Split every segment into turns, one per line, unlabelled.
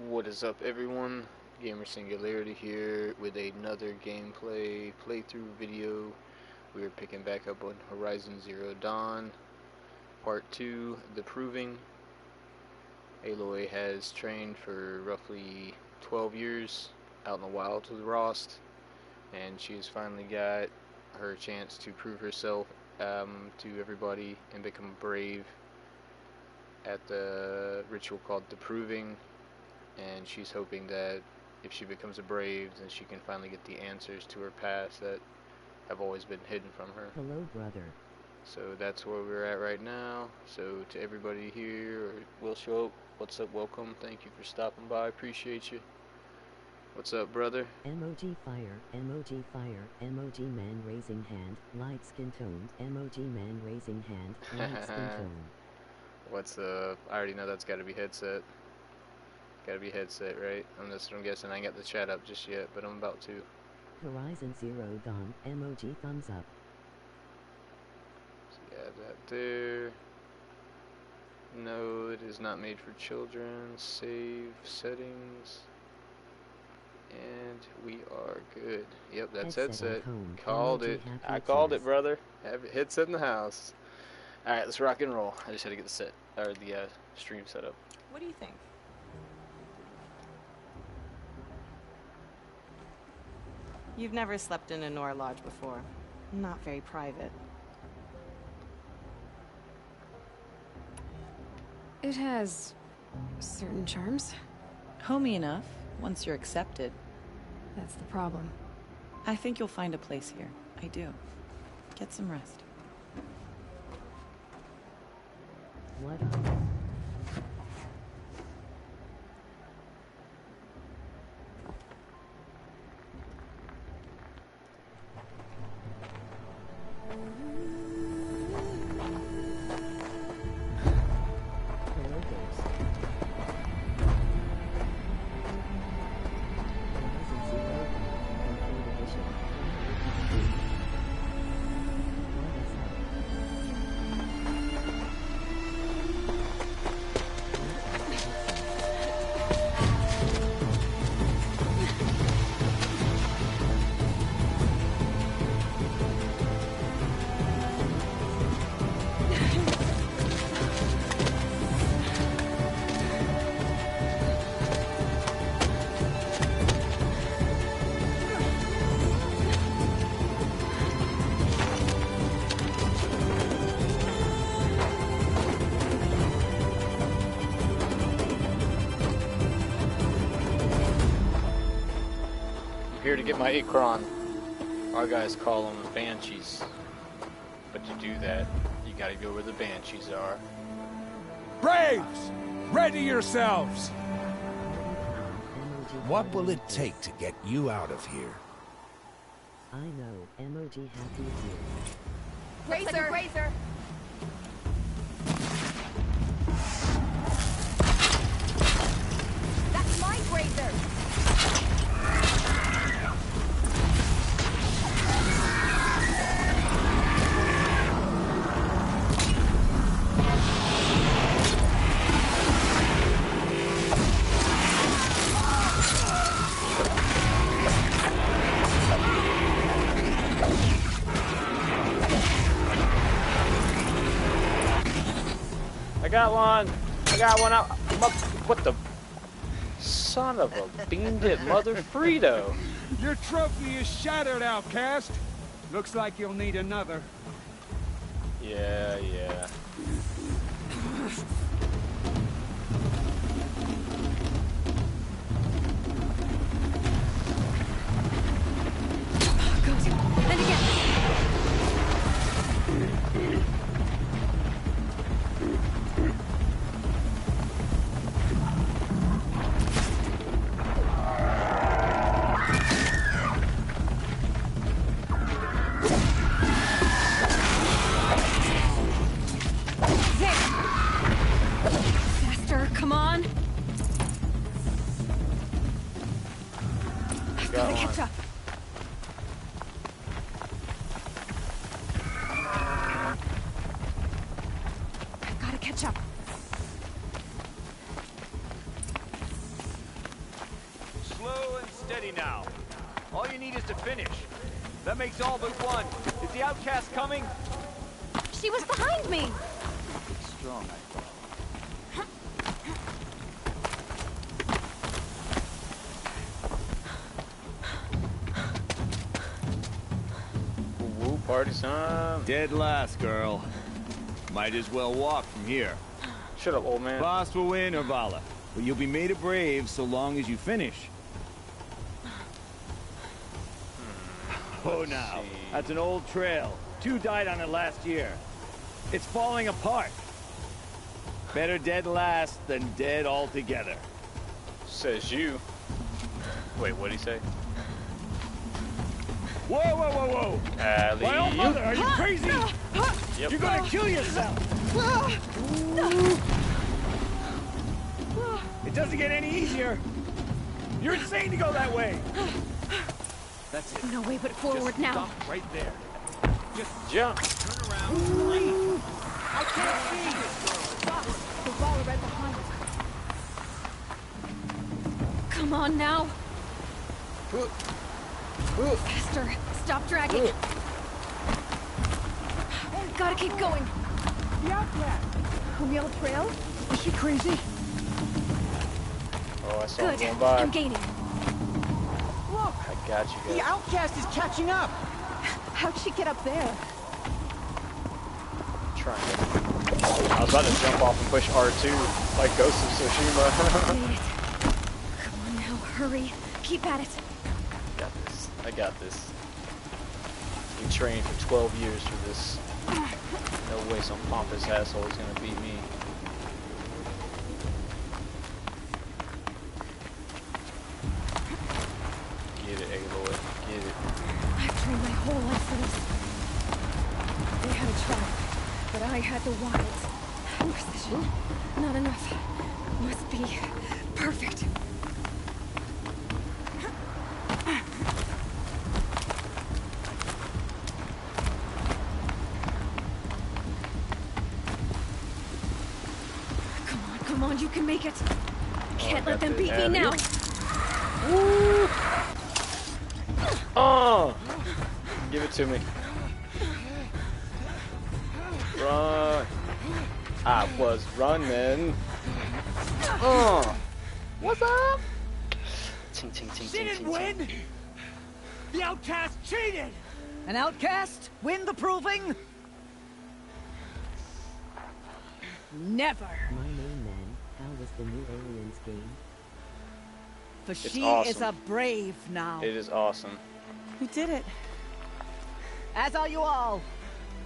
What is up, everyone? Gamer Singularity here with another gameplay playthrough video. We are picking back up on Horizon Zero Dawn, Part 2, The Proving. Aloy has trained for roughly 12 years out in the wilds with Rost, and she has finally got her chance to prove herself to everybody and become brave at the ritual called The Proving. And she's hoping that if she becomes a brave, then she can finally get the answers to her past that have always been hidden from her.
Hello, brother.
So that's where we're at right now. So to everybody here, or will show up, what's up, welcome, thank you for stopping by, appreciate you. What's up, brother?
Emoji fire, emoji man raising hand, light skin toned, emoji man raising hand, light skin tone.
What's up? I already know that's gotta be headset. Gotta be headset, right? That's what I'm guessing. I ain't got the chat up just yet, but I'm about to.
Horizon Zero Dawn, emoji thumbs up.
So you have that there. No, it is not made for children. Save settings. And we are good. Yep, that's headset. Called it. I called it, brother. Have it headset in the house. Alright, let's rock and roll. I just had to get the stream set up.
What do you think? You've never slept in a Nora lodge before. Not very private.
It has certain charms.
Homey enough, once you're accepted.
That's the problem.
I think you'll find a place here. I do. Get some rest.
What up?
Here to get my Ikron. Our guys call them Banshees. But to do that, you gotta go where the Banshees are.
Braves! Ready yourselves! What will it take to get you out of here?
I know, emoji happy here.
Razor! Razor! That's my razor!
I got one out. What the? Son of a beamed it, mother Frito.
Your trophy is shattered, outcast. Looks like you'll need another.
Yeah.
Go. And again!
finish. That makes all but one. Is the outcast coming?
She was behind me!
Strong, I thought.
Woo, party time.
Dead last, girl. Might as well walk from here.
Shut up, old man.
Boss will win, Orvala. But you'll be made a brave so long as you finish. Oh, now. That's an old trail. 2 died on it last year. It's falling apart. Better dead last than dead altogether.
Says you. Wait, what'd he say?
Whoa, whoa, whoa, whoa!
Alley.
My old mother, are you crazy?
Yep.
You're gonna kill yourself! It doesn't get any easier. You're insane to go that way. That's it.
No way but forward
Just
now.
stop right there. Just
Jump.
turn around. Leave. I can't see.
Stop! The wall right behind us. Come on now. Faster. Stop dragging. Gotta keep going.
The outcast!
On the old trail?
Is she crazy?
Oh, I saw
Good.
him going by.
I'm gaining.
Look!
I got you
The
guys.
outcast is catching up!
How'd she get up there?
Trying to. I was about to jump off and push R2 like Ghost of Tsushima.
Made it. Come on now, hurry. Keep at it.
Got this. I got this. We trained for 12 years for this. No way some pompous asshole is gonna beat me. Get it, Aloy. Get it.
I've trained my whole life for this. They had a trap, but I had the wilds. Precision. Not enough. Must be perfect. Come on, you can make it. Can't let them beat me now.
Woo! Oh! Give it to me. Run! I was running. Oh! What's up? Ting, ting, ting,
She
ting,
didn't
ting,
win!
ting.
The outcast cheated!
An outcast? Win the proving? Never.
My main man, how was the new Aliens game?
For
It's
she
awesome.
is a brave now.
It is awesome.
We did it.
As are you all.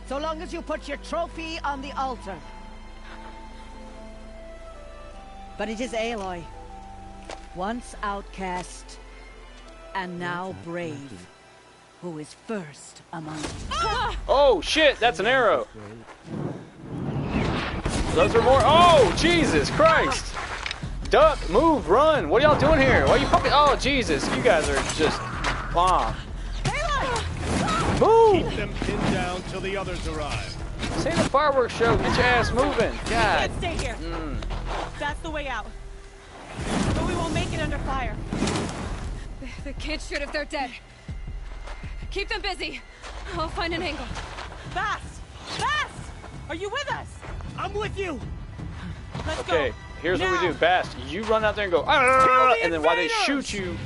So long as you put your trophy on the altar. But it is Aloy. Once outcast, and now brave, who is first among you.
Oh shit, that's an arrow. Those are more. Oh, Jesus Christ. Duck, move, run. What are y'all doing here? Why are you pumping? Oh, Jesus. You guys are just bomb. Move.
Keep them pinned down till the others arrive.
This ain't a fireworks show. Get your ass moving. God.
Can't stay here.
Mm.
That's the way out. But we won't make it under fire.
They can't shoot if they're dead. Keep them busy. I'll find an angle.
Fast! Fast! Are you with us?
I'm with you!
Let's
Okay,
go.
here's what we
Now.
do. Bast, you run out there and go, "Arr!" and then while they shoot you,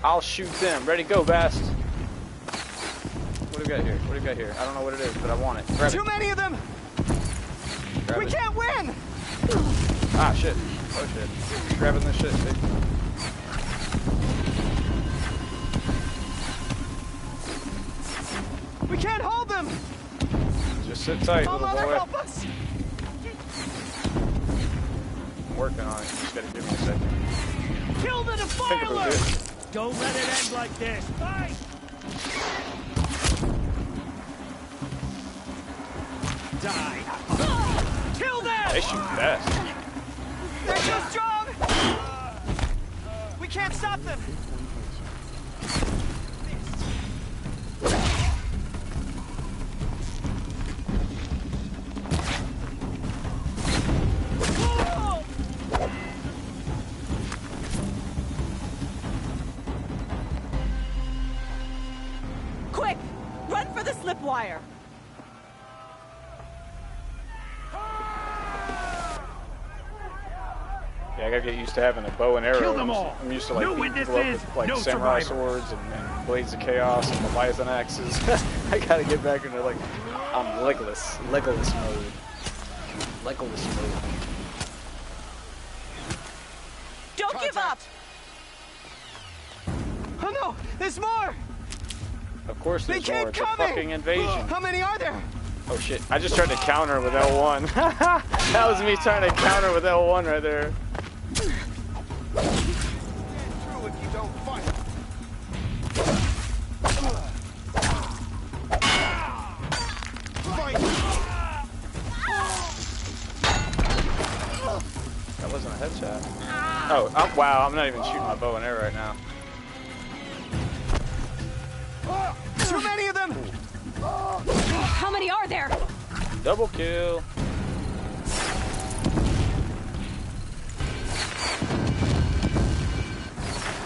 I'll shoot them. Ready, go, Bast. What do we got here? What do we got here? I don't know what it is, but I want it. Grab
Too
it.
many of them!
Grab
We
it.
can't win!
Ah, shit. Oh, shit. Grabbing this shit, dude.
We can't hold them!
Just sit tight,
Oh,
little
mother,
boy.
help us!
I'm working on it. Just gotta give me a second.
Kill the
I think it'll
defiler!
do it.
Don't let it end like this! Fight! Die! Kill them!
They shoot fast.
They're too strong! We can't stop them!
fire.
Yeah, I gotta get used to having a bow and arrow.
Kill them all.
I'm used to like
No
beating people up
witnesses,
with like
no
samurai
survivors.
swords and blades of chaos and Leviathan axes. I gotta get back into like I'm Legolas mode. Legolas mode.
Don't give up! Oh no, there's more!
Of course
They
there's more.
keep
It's a
coming!
fucking invasion.
How many are there?
Oh shit, I just tried to counter with L1. That was me trying to counter with L1 right there. That wasn't a headshot. Oh, wow, I'm not even shooting my bow and arrow right now.
Too many of them!
How many are there?
Double kill.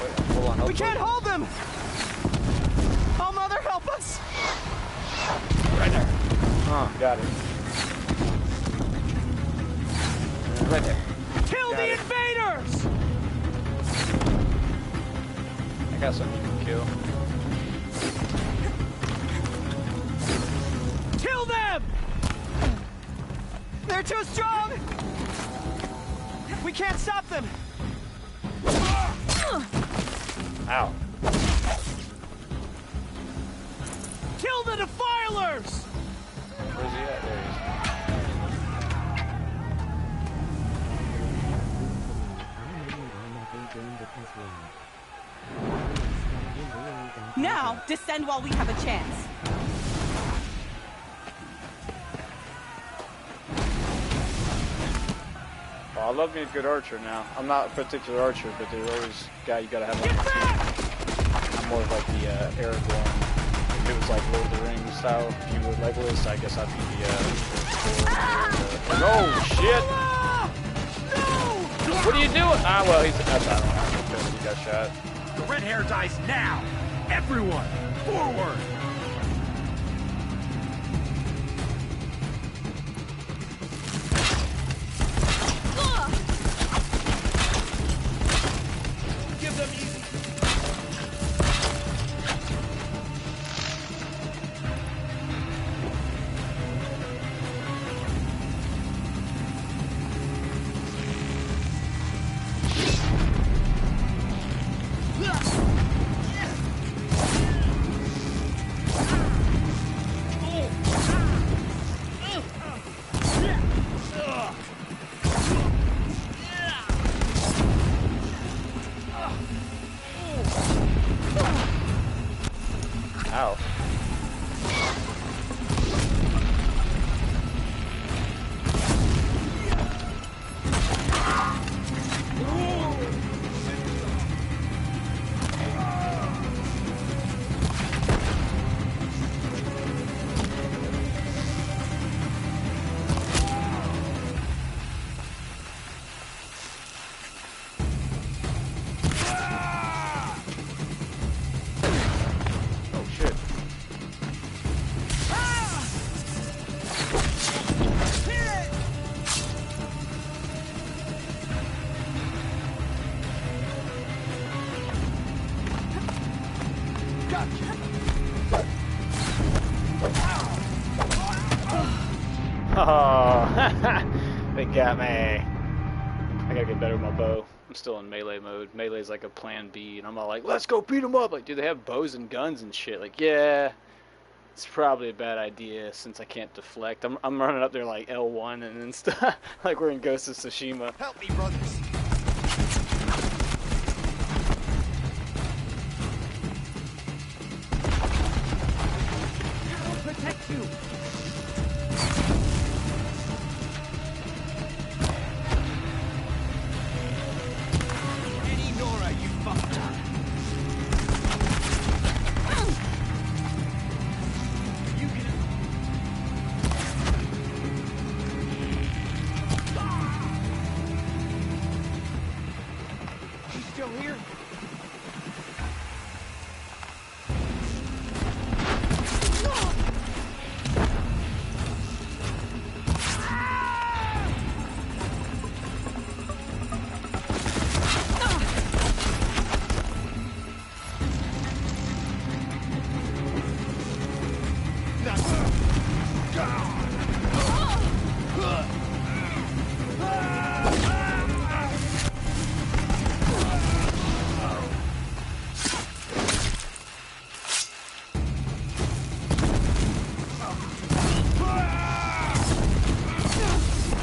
Wait, hold on,
We can't hold them! Oh, Mother, help us!
Right there. Oh, got it. Right there.
Kill
Got
the
it.
invaders!
I got something you can kill.
Kill them! They're too strong! We can't stop them!
Ow.
Kill the defilers!
Where's he at? There he
Now, descend while we have a chance.
Well, I love me a good archer now. I'm not a particular archer, but there's always a guy you gotta have on the team. I'm more of like the Aragorn. If it was like Lord of the Rings style, if you were Legolas, I guess I'd be the no shit!
No!
What are you doing? Ah, well, he's that's I don't know. He got shot.
The red hair dies now. Everyone, forward.
Give them easy.
Ow. Oh shit. Oh, they got me. I gotta get better with my bow. I'm still in melee mode. Melee's like a plan B, and I'm all like, let's go beat them up. Like, do they have bows and guns and shit? Like, yeah, it's probably a bad idea since I can't deflect. I'm running up there like L1 and then stuff. Like we're in Ghost of Tsushima.
Help me, brothers.
Protect you!
Any Nora, you fucked up. You can.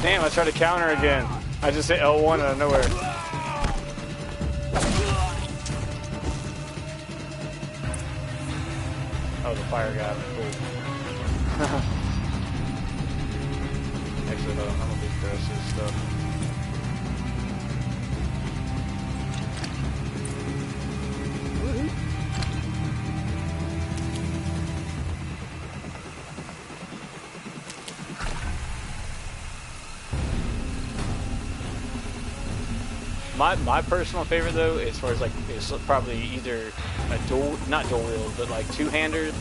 Damn, I tried to counter again. I just hit L1 out of nowhere. Oh, the fire guy. Cool. Actually, no, I'm gonna be aggressive stuff. My personal favorite though, as far as like, is probably either a not dual wield, but like two-hander,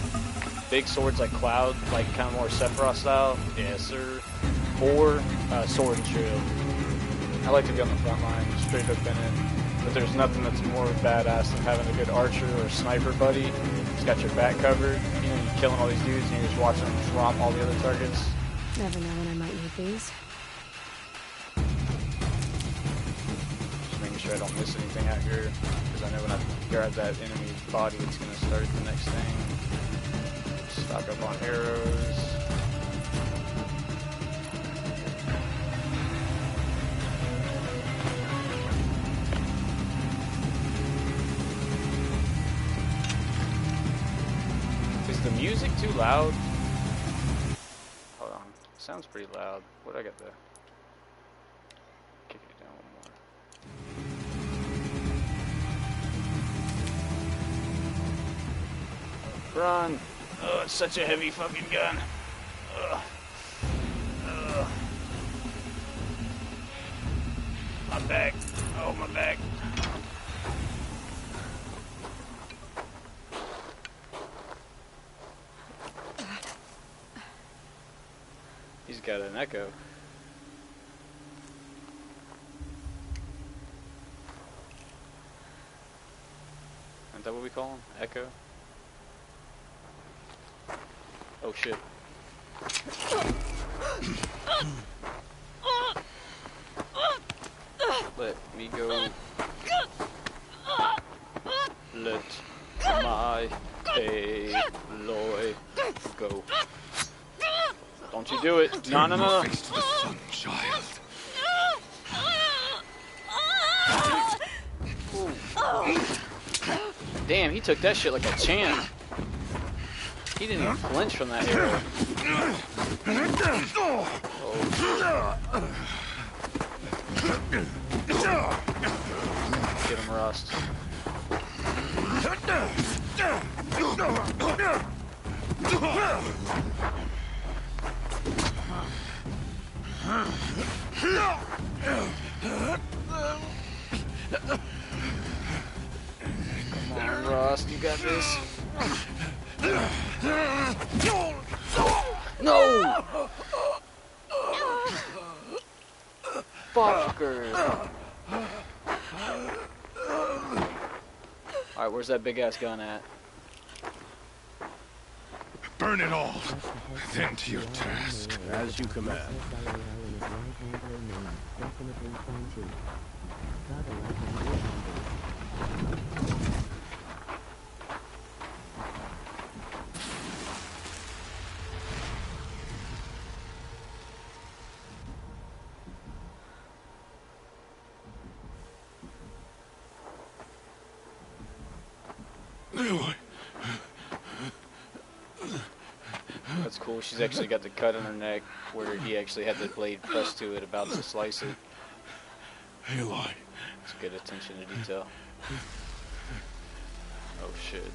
big swords like Cloud, like kind of more Sephiroth style, yes sir, or sword and shield. I like to be on the front line, straight up in it, but there's nothing that's more badass than having a good archer or sniper buddy. It's got your back covered, you know, you're killing all these dudes and you're just watching them drop all the other targets.
Never know when I might need these.
Making sure I don't miss anything out here, because I know when I grab that enemy body, it's going to start the next thing. Stock up on arrows. Is the music too loud? Hold on. Sounds pretty loud. What I got there? Kick it down one more. Run! Oh, it's such a heavy fucking gun. Ugh. Ugh. My back. Oh, my back. He's got an echo. Isn't that what we call him? Echo? Oh shit. Let me go. Let my Aloy go. Don't you do it. No, no, no, no.
Face to the sun, child.
Damn, he took that shit like a champ. He didn't even flinch from that arrow. Oh. Get him, Rust. Come on, Rust, you got this. No! Fucker. Alright, where's that big ass gun at?
Burn it all. Then to your task.
As you command.
That's cool. She's actually got the cut on her neck where he actually had the blade pressed to it, about to slice it.
Aloy.
It's good attention to detail. Oh shit.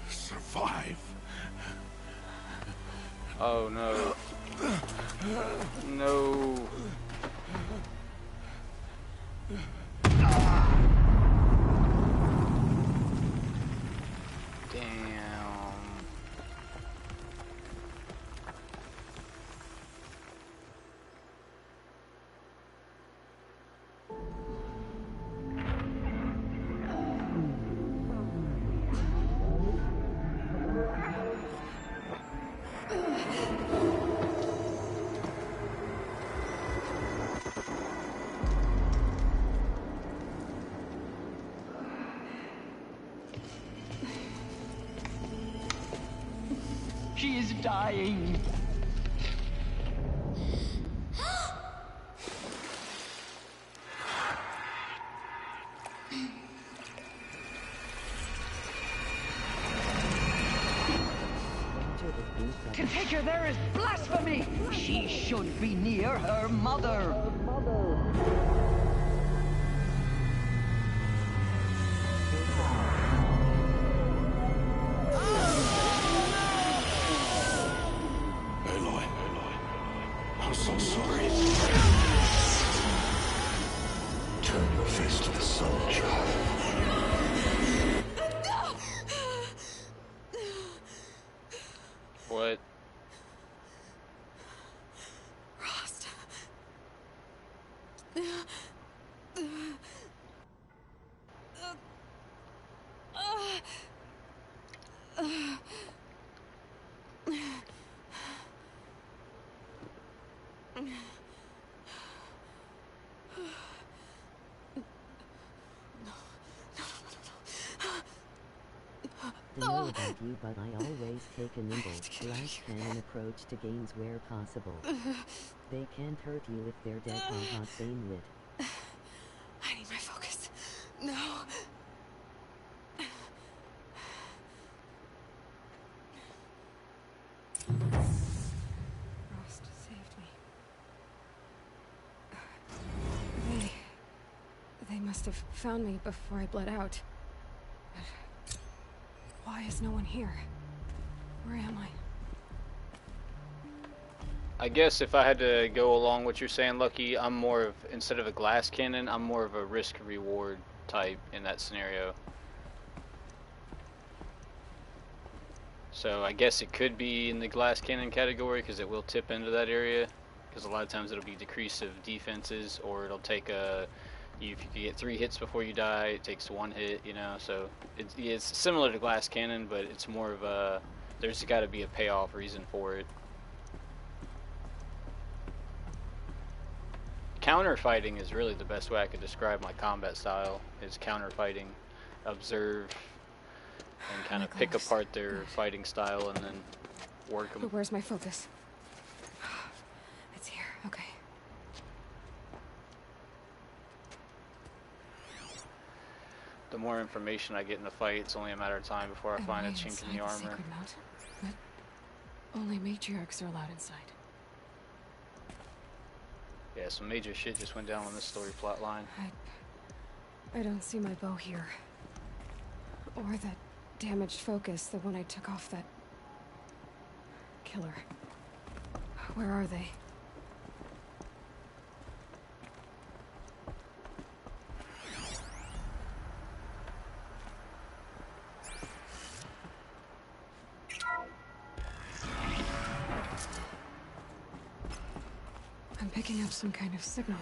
Survive.
Oh no. No. Damn.
She is dying. figure there is blasphemy! She should be near her mother.
Aloy, I'm so sorry. Turn your face to the sun, child.
What?
Rost.
I know about you, but I always take a nimble, glass cannon approach to games where possible. They can't hurt you if they're dead, haha, same lit.
I need my focus. No. Rost saved me. They must have found me before I bled out. But why is no one here? Where am I?
I guess if I had to go along what you're saying, Lucky, I'm more of, instead of a glass cannon, I'm more of a risk-reward type in that scenario. So I guess it could be in the glass cannon category because it will tip into that area. Because a lot of times it'll be decrease of defenses, or it'll take a, if you get 3 hits before you die, it takes 1 hit, you know. So it's similar to glass cannon, but it's more of a, there's got to be a payoff reason for it. Counter fighting is really the best way I could describe my combat style, is counter fighting. Observe and kind of pick apart their fighting style and then work them.
Where's my focus? It's here, okay.
The more information I get in the fight, it's only a matter of time before I find a chink in the armor.
Sacred Mount, but only matriarchs are allowed inside.
Yeah, some major shit just went down on this story plot line.
I don't see my bow here. Or that damaged focus, the one I took off that killer. Where are they? I'm picking up some kind of signal.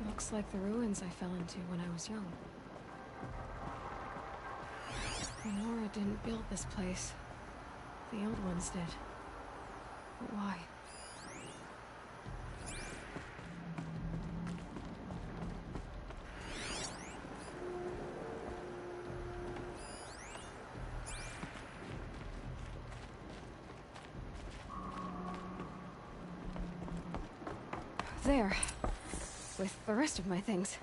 It looks like the ruins I fell into when I was young. Nora didn't build this place. The old ones did. But why? There. With the rest of my things.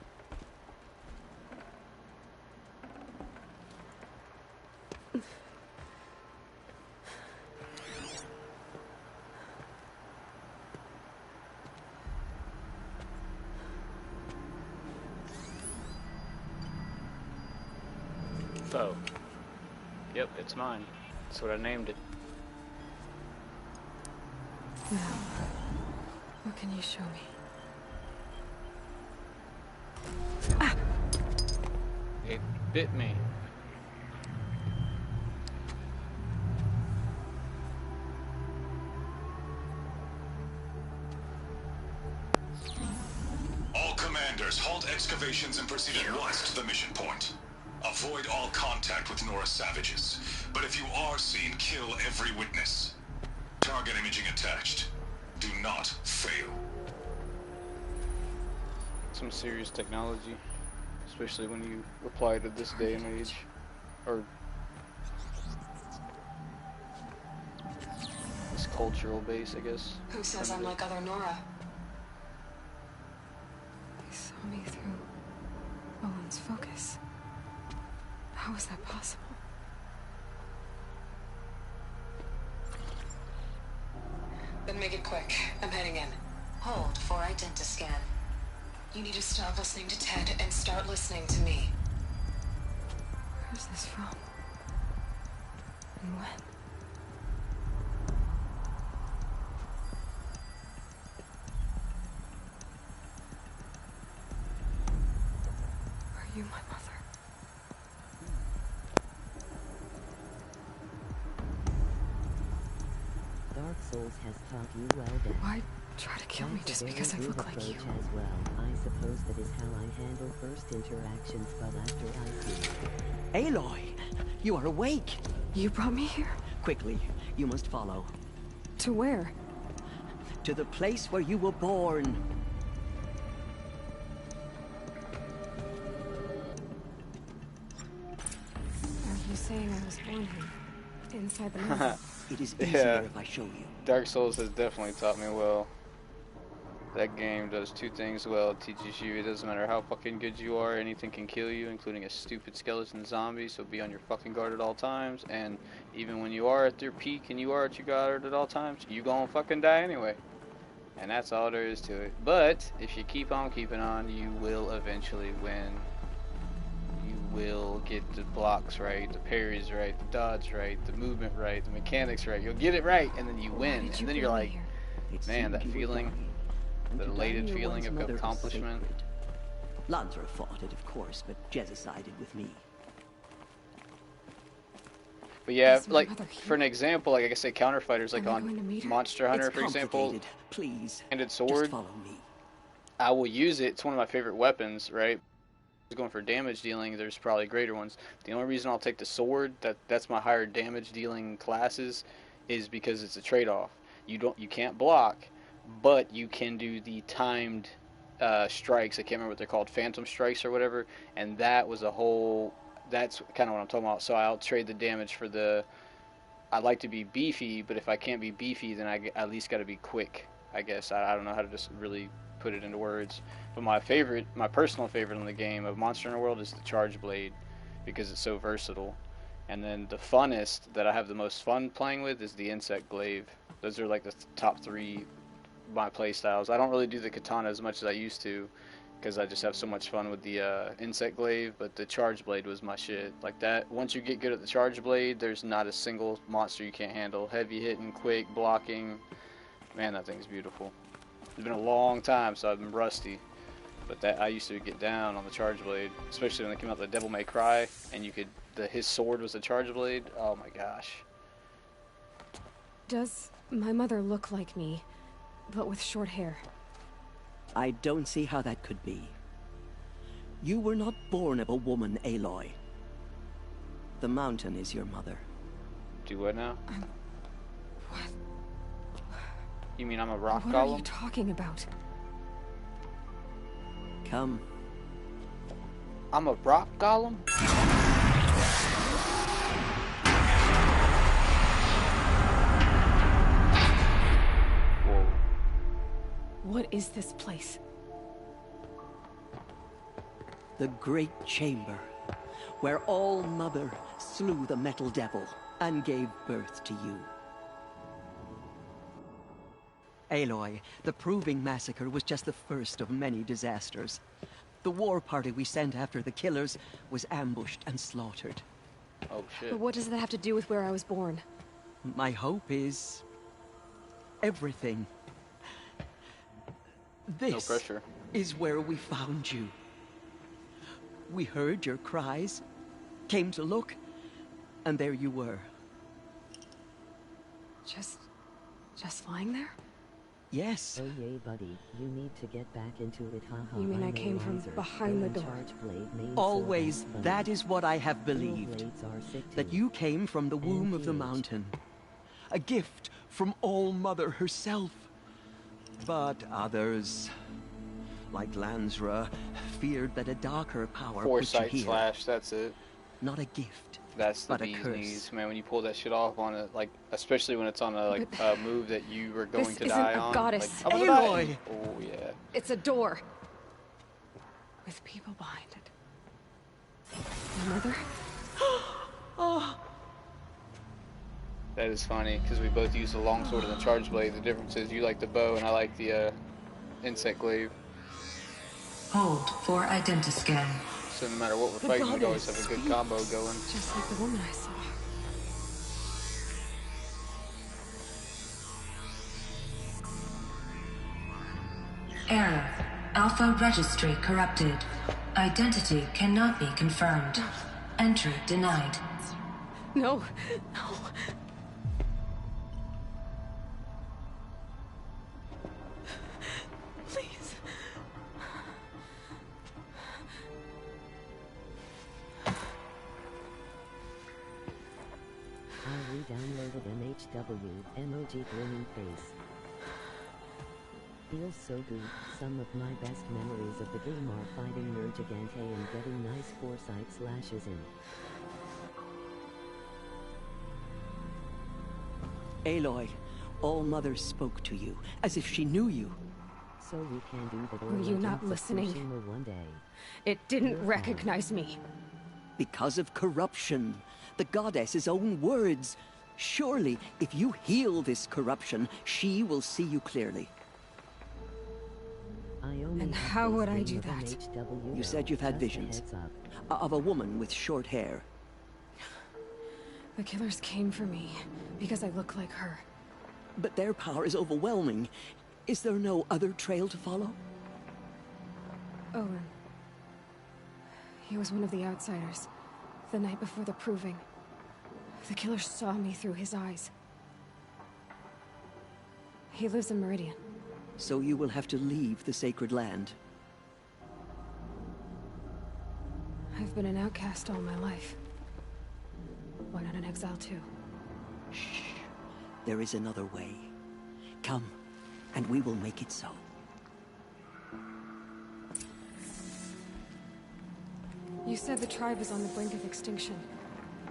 Oh. Yep, it's mine. That's what I named it.
Now, what can you show me? Ah!
It bit me.
All commanders, halt excavations and proceed at once to the mission point. Avoid all contact with Nora savages. But if you are seen, kill every witness. Target imaging attached. Do not fail.
Some serious technology, especially when you apply to this day and age. Or cultural base, I guess.
Who says I'm like other Nora?
They saw me through Owen's focus. How is that possible?
Then make it quick. I'm heading in. Hold for identiscan. You need to stop listening to Ted and start listening to me.
Where's this from? And when? Are you my mother?
Dark Souls has taught you well that.
Why try to kill me just because I look like you?
As well. I suppose that is how I handle first interactions, but after I see.
Aloy, you are awake.
You brought me here?
Quickly, you must follow.
To where?
To the place where you were born.
Are you saying I was born here? Inside the mountain?
It is easier if I show you.
Dark Souls has definitely taught me well. That game does two things well. It teaches you it doesn't matter how fucking good you are, anything can kill you, including a stupid skeleton zombie, so be on your fucking guard at all times. And even when you are at your peak and you are at your guard at all times, you gonna fucking die anyway. And that's all there is to it. But if you keep on keeping on, you will eventually win. You will get the blocks right, the parries right, the dodge right, the movement right, the mechanics right. You'll get it right, and then you win. And then you're like, man, that feeling, the elated feeling of accomplishment.
Lansra fought it, of course, but Jezza sided with me.
But yeah, like, for an example, like I say, counterfighters, like on Monster Hunter, for example,
please,
handed sword,
just follow me.
I will use it. It's one of my favorite weapons, right? Going for damage dealing, there's probably greater ones. The only reason I'll take the sword, that's my higher damage dealing classes, is because it's a trade-off. You can't block, but you can do the timed strikes. I can't remember what they're called, phantom strikes or whatever. And that was a whole. That's kind of what I'm talking about. So I'll trade the damage for the. I like to be beefy, but if I can't be beefy, then I at least got to be quick. I guess I don't know how to just really put it into words. But my personal favorite in the game of Monster Hunter World is the Charge Blade, because it's so versatile. And then the funnest that I have the most fun playing with is the Insect Glaive. Those are like the top three my play styles. I don't really do the katana as much as I used to, because I just have so much fun with the Insect Glaive, but the Charge Blade was my shit. Like that, once you get good at the Charge Blade, there's not a single monster you can't handle. Heavy hitting, quick, blocking. Man, that thing's beautiful. It's been a long time, so I've been rusty. But that I used to get down on the Charge Blade, especially when they came out with the Devil May Cry, and you could his sword was the Charge Blade. Oh my gosh.
Does my mother look like me, but with short hair?
I don't see how that could be. You were not born of a woman, Aloy. The mountain is your mother.
Do what now?
What?
You mean I'm a rock golem?
What are you talking about?
Come.
I'm a rock golem? Whoa.
What is this place?
The Great Chamber, where All Mother slew the Metal Devil and gave birth to you. Aloy, the Proving Massacre was just the first of many disasters. The war party we sent after the killers was ambushed and slaughtered.
Oh shit.
But what does that have to do with where I was born?
My hope is everything. This
no pressure.
Is where we found you. We heard your cries, came to look, and there you were.
Just lying there?
Yes.
Oh yay, buddy. You need to get back into it, haha.
You mean I came from behind the door?
Always, that is what I have believed. That you came from the womb of the mountain. A gift from All Mother herself. But others, like Lansra, feared that a darker power put you here.
That's it.
Not a gift,
That's the
but a
bee's
curse.
knees, man. When you pull that shit off on a, like, especially when it's on a, like,
But
move that you were going
this
to
isn't
die
a
on.
goddess.
Like, I'm gonna
Aloy!
die. Oh, yeah.
It's a door. With people behind it. My mother?
Oh,
That is funny, because we both use the longsword and the charge blade. The difference is you like the bow and I like the insect glaive.
Hold for identiscan.
So no matter what we're fighting, we always have a good combo going.
Just like the woman I saw.
Error. Alpha registry corrupted. Identity cannot be confirmed. Entry denied.
No, no. Please.
I re-downloaded MHW, emoji grinning face. Feels so good. Some of my best memories of the game are fighting Nergigante and getting nice foresight slashes in.
Aloy, All Mother spoke to you, as if she knew you.
So we can do the
Were you not listening?
one day.
It didn't recognize me.
Because of corruption. The goddess's own words. Surely, if you heal this corruption, she will see you clearly.
And how would I do that?
You said you've had visions. Of a woman with short hair.
The killers came for me because I look like her.
But their power is overwhelming. Is there no other trail to follow?
Owen. He was one of the outsiders. The night before the proving. The killer saw me through his eyes. He lives in Meridian.
So you will have to leave the sacred land.
I've been an outcast all my life. Why not an exile too?
Shh. There is another way. Come, and we will make it so.
You said the tribe was on the brink of extinction.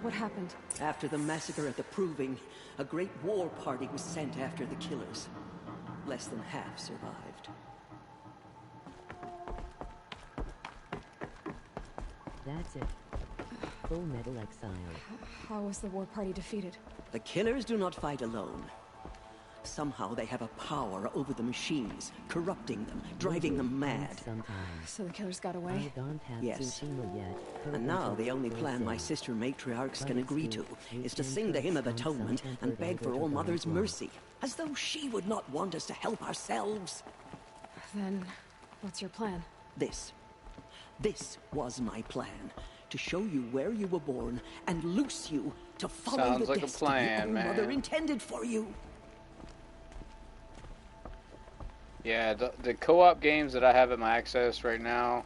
What happened?
After the massacre at the Proving, a great war party was sent after the killers. Less than half survived.
That's it. Full Metal Exile.
How was the war party defeated?
The killers do not fight alone. Somehow they have a power over the machines, corrupting them, driving them mad.
So the killers got away?
Yes. And now the only plan my sister matriarchs can agree to is to sing the Hymn of Atonement and beg for All Mother's mercy. As though she would not want us to help ourselves.
Then, what's your plan?
This was my plan. To show you where you were born and loose you to follow
Sounds
the
like a
destiny
plan,
All
man.
Mother intended for you.
Yeah, the co-op games that I have at my access right now.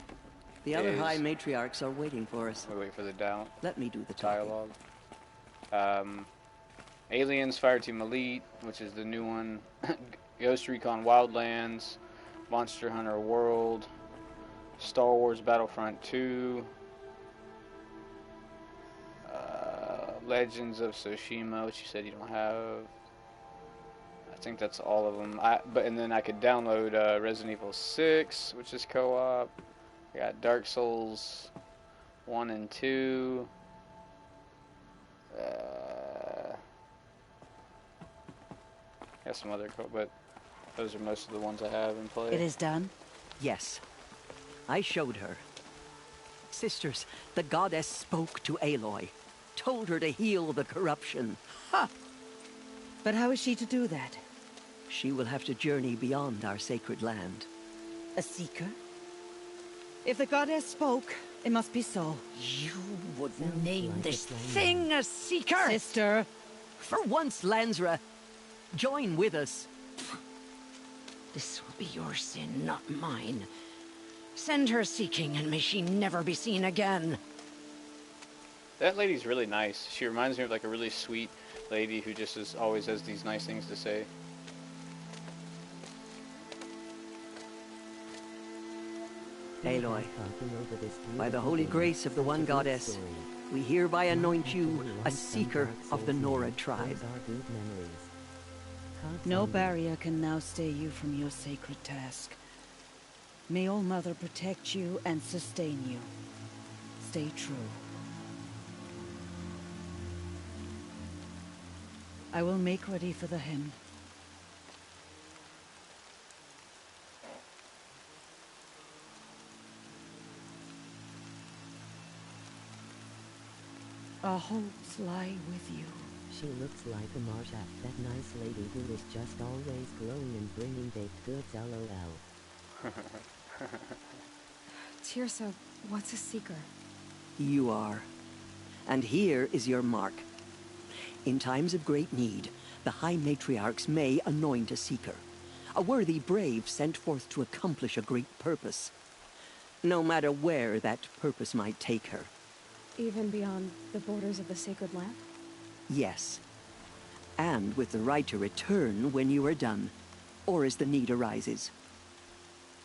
The other high matriarchs are waiting for us.
We wait for the down.
Let me do the
dialogue. Aliens, Fireteam Elite, which is the new one. Ghost Recon Wildlands, Monster Hunter World, Star Wars Battlefront 2, Legends of Tsushima, which you said you don't have. I think that's all of them. And then I could download Resident Evil 6, which is co-op. I got Dark Souls 1 and 2. Got some other but those are most of the ones I have in play.
It is done? Yes. I showed her. Sisters, the goddess spoke to Aloy. Told her to heal the corruption.
Ha! But how is she to do that?
She will have to journey beyond our sacred land.
A seeker? If the goddess spoke, it must be so. You would name this thing a seeker? Sister!
For once, Lansra, join with us.
This will be your sin, not mine. Send her seeking, and may she never be seen again.
That lady's really nice. She reminds me of like a really sweet lady who just always has these nice things to say.
Aloy, by the holy grace of the one goddess, we hereby anoint you a seeker of the Nora tribe.
No barrier can now stay you from your sacred task. May All Mother protect you and sustain you. Stay true. I will make ready for the hymn. Our hopes lie with you.
She looks like a Marsha, that nice lady who is just always glowing and bringing baked goods, lol.
Tirsa, what's a seeker?
You are. And here is your mark. In times of great need, the High Matriarchs may anoint a seeker. A worthy brave sent forth to accomplish a great purpose. No matter where that purpose might take her.
Even beyond the borders of the sacred land?
Yes. And with the right to return when you are done, or as the need arises.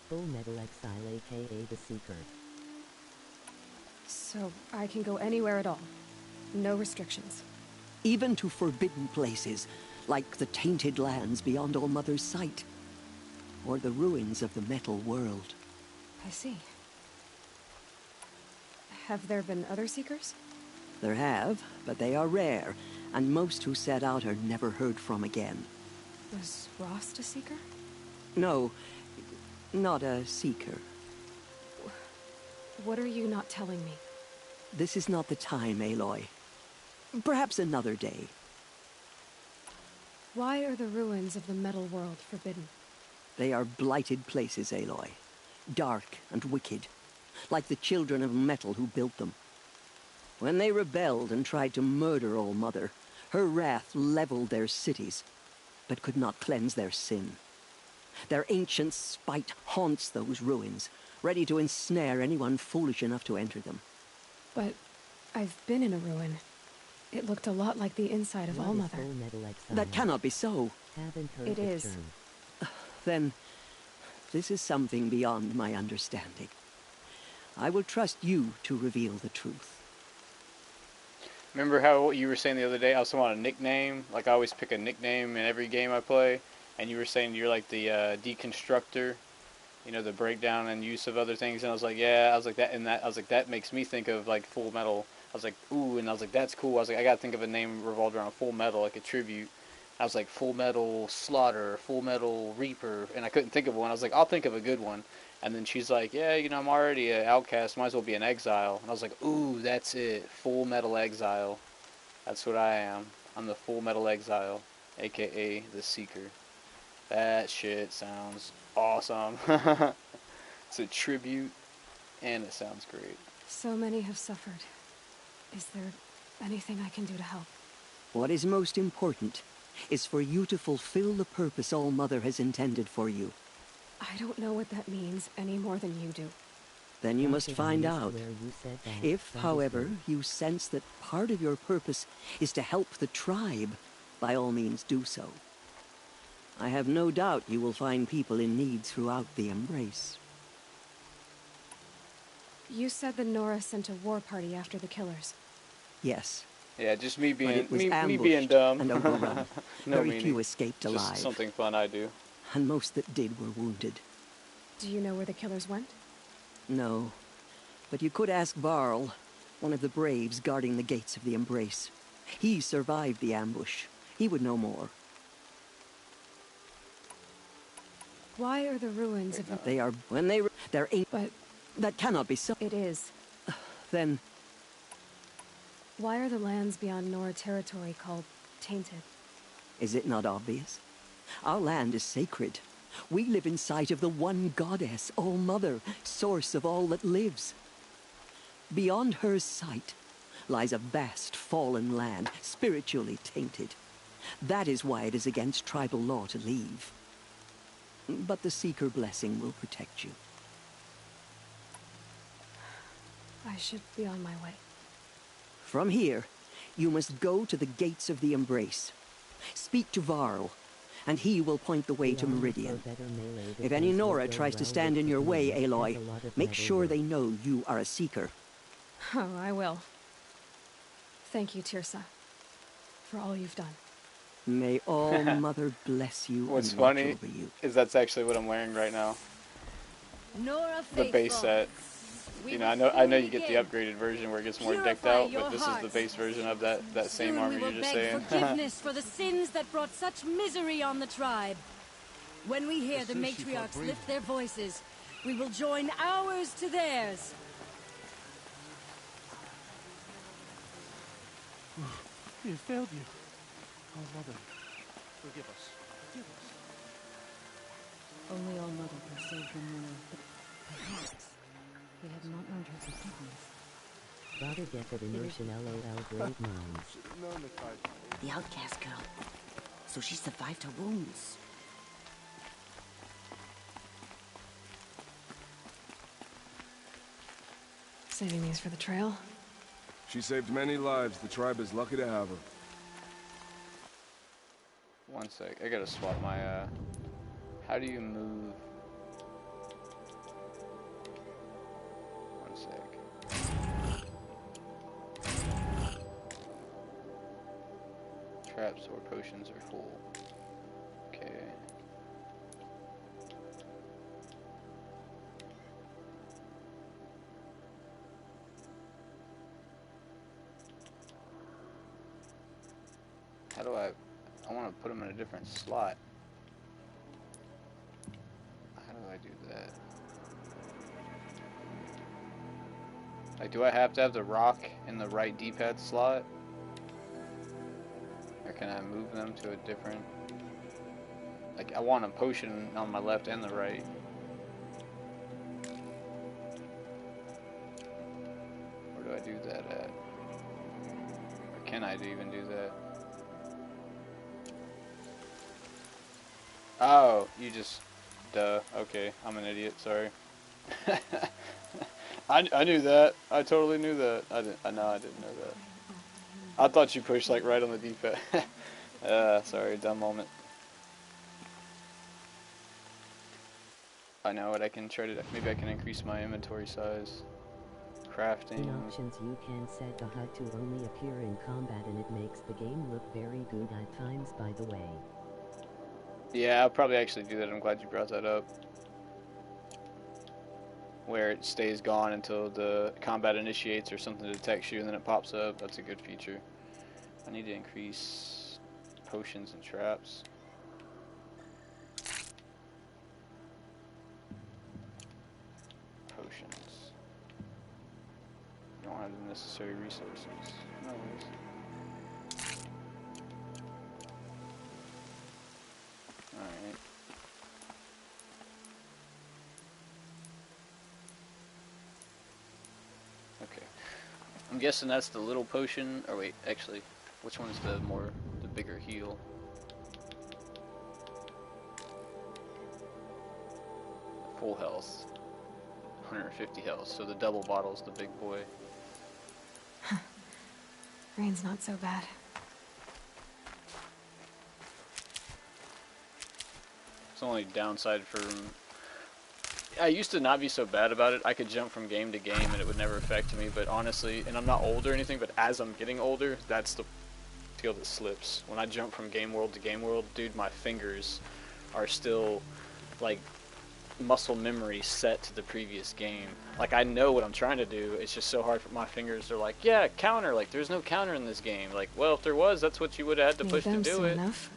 Full Metal Exile, aka the Seeker.
So I can go anywhere at all? No restrictions?
Even to forbidden places, like the tainted lands beyond All Mother's sight. Or the ruins of the metal world.
I see. Have there been other seekers?
There have, but they are rare, and most who set out are never heard from again.
Was Rost a seeker?
No, not a seeker.
What are you not telling me?
This is not the time, Aloy. Perhaps another day.
Why are the ruins of the metal world forbidden?
They are blighted places, Aloy. Dark and wicked, like the children of metal who built them. When they rebelled and tried to murder All Mother, her wrath leveled their cities, but could not cleanse their sin. Their ancient spite haunts those ruins, ready to ensnare anyone foolish enough to enter them.
But I've been in a ruin. It looked a lot like the inside of All Mother.
That cannot be so.
It is.
Then, this is something beyond my understanding. I will trust you to reveal the truth.
Remember how you were saying the other day, I was talking about a nickname? Like, I always pick a nickname in every game I play. And you were saying you're like the deconstructor. You know, the breakdown and use of other things. And I was like, yeah, I was like, that makes me think of, like, Full Metal. I was like, ooh, and I was like, that's cool. I was like, I gotta think of a name revolved around Full Metal, like a tribute. I was like, Full Metal Slaughter, Full Metal Reaper, and I couldn't think of one. I was like, I'll think of a good one. And then she's like, yeah, you know, I'm already an outcast, might as well be an exile. And I was like, ooh, that's it, Full Metal Exile. That's what I am. I'm the Full Metal Exile, aka the Seeker. That shit sounds awesome. It's a tribute, and it sounds great.
So many have suffered. Is there anything I can do to help?
What is most important is for you to fulfill the purpose All Mother has intended for you.
I don't know what that means any more than you do.
Then you must find out. If, however, you sense that part of your purpose is to help the tribe, by all means do so. I have no doubt you will find people in need throughout the Embrace.
You said the Nora sent a war party after the killers.
Yes.
Yeah, just me being
me
being dumb.
And overrun.
No
Very
meaning.
few escaped alive.
Just something fun I do.
And most that did were wounded.
Do you know where the killers went?
No. But you could ask Varl, one of the braves guarding the gates of the Embrace. He survived the ambush. He would know more.
Why are the ruins of the...
They are... When they... They're...
But...
That cannot be so.
It is.
Then...
Why are the lands beyond Nora territory called tainted?
Is it not obvious? Our land is sacred. We live in sight of the one goddess, All Mother, source of all that lives. Beyond her sight lies a vast fallen land, spiritually tainted. That is why it is against tribal law to leave. But the Seeker blessing will protect you.
I should be on my way.
From here, you must go to the gates of the Embrace. Speak to Varl, and he will point the way to Meridian. If any Nora tries to stand in your way, Aloy, make sure they know you are a Seeker.
Oh, I will. Thank you, Tirsa, for all you've done.
May all Mother bless you
What's
and watch
funny
over you.
is that's actually what I'm wearing right now.
Nora
The base
Faithful,
set.
we
You
will
know, I know
soon
you get the
begin.
upgraded version where it gets more decked
Purify
out,
your
but this is the
hearts.
base version of that same
Soon
armor
we
you're
will
just
beg
saying.
forgiveness for the sins that brought such misery on the tribe. When we hear the matriarchs lift their voices, we will join ours to theirs.
We have failed you. Oh, Mother, forgive us. Forgive us.
Only All Mother can save them now, but perhaps they have not earned her forgiveness.
Gotta get that immersion LOL great minds.
The outcast girl. So she survived her wounds.
Saving these for the trail?
She saved many lives. The tribe is lucky to have her.
One sec, I gotta swap my, how do you move? One sec. Traps or potions are full. Okay. How do I want to put them in a different slot. How do I do that? Like, do I have to have the rock in the right D-pad slot? Or can I move them to a different... Like, I want a potion on my left and the right. Where do I do that at? Or can I even do that? Oh, you just... Duh. Okay, I'm an idiot, sorry. I knew that. I totally knew that. I didn't know that. I thought you pushed like right on the D-pad. Sorry, dumb moment. I know what I can try to... Maybe I can increase my inventory size. Crafting.
In options you can set the HUD to only appear in combat and it makes the game look very good at times, by the way.
Yeah, I'll probably actually do that. I'm glad you brought that up. Where it stays gone until the combat initiates or something detects you and then it pops up. That's a good feature. I need to increase potions and traps. Potions. I don't have the necessary resources. No worries. Alright. Okay. I'm guessing that's the little potion, or wait, actually, which one's the bigger heal? Full health. 150 health, so the double bottle's the big boy.
Rain's not so bad.
It's only downside from... I used to not be so bad about it. I could jump from game to game and it would never affect me, but honestly, and I'm not old or anything, but as I'm getting older, that's the skill that slips. When I jump from game world to game world, dude, my fingers are still, like, muscle memory set to the previous game. Like, I know what I'm trying to do, it's just so hard for my fingers. They're like, yeah, counter, like, there's no counter in this game. Like, well, if there was, that's what you would have had to push to do it.
Enough.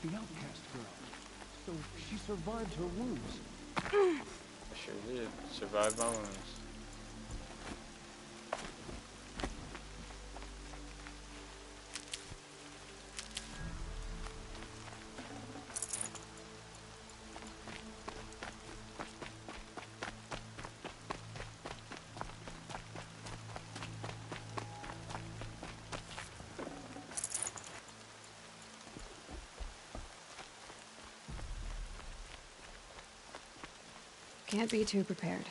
The outcast girl. So she survived her wounds.
I sure did. Survived my wounds.
Can't be too prepared.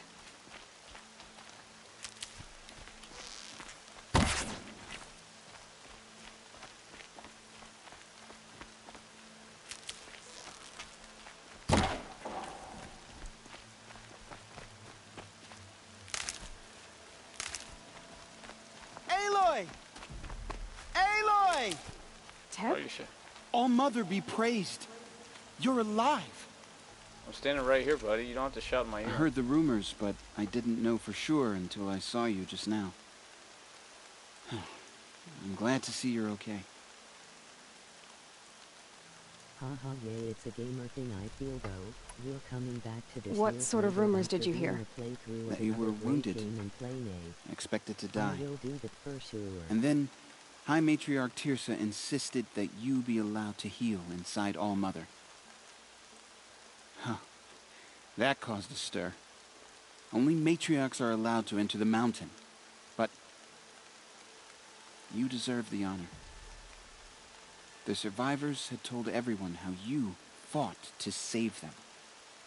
Aloy! Aloy!
Teb?
Oh, you should.
All Mother be praised. You're alive.
I'm standing right here, buddy. You don't have to shout in my ear.
I heard the rumors, but I didn't know for sure until I saw you just now. I'm glad to see you're okay.
Haha, yeah, it's a gamer thing I feel though. You're coming back to this.
What sort of rumors did you hear?
That you were wounded. Expected to die.
I will do that for sure.
And then, High Matriarch Tirsa insisted that you be allowed to heal inside All Mother. Huh. That caused a stir. Only matriarchs are allowed to enter the mountain. But you deserve the honor. The survivors had told everyone how you fought to save them.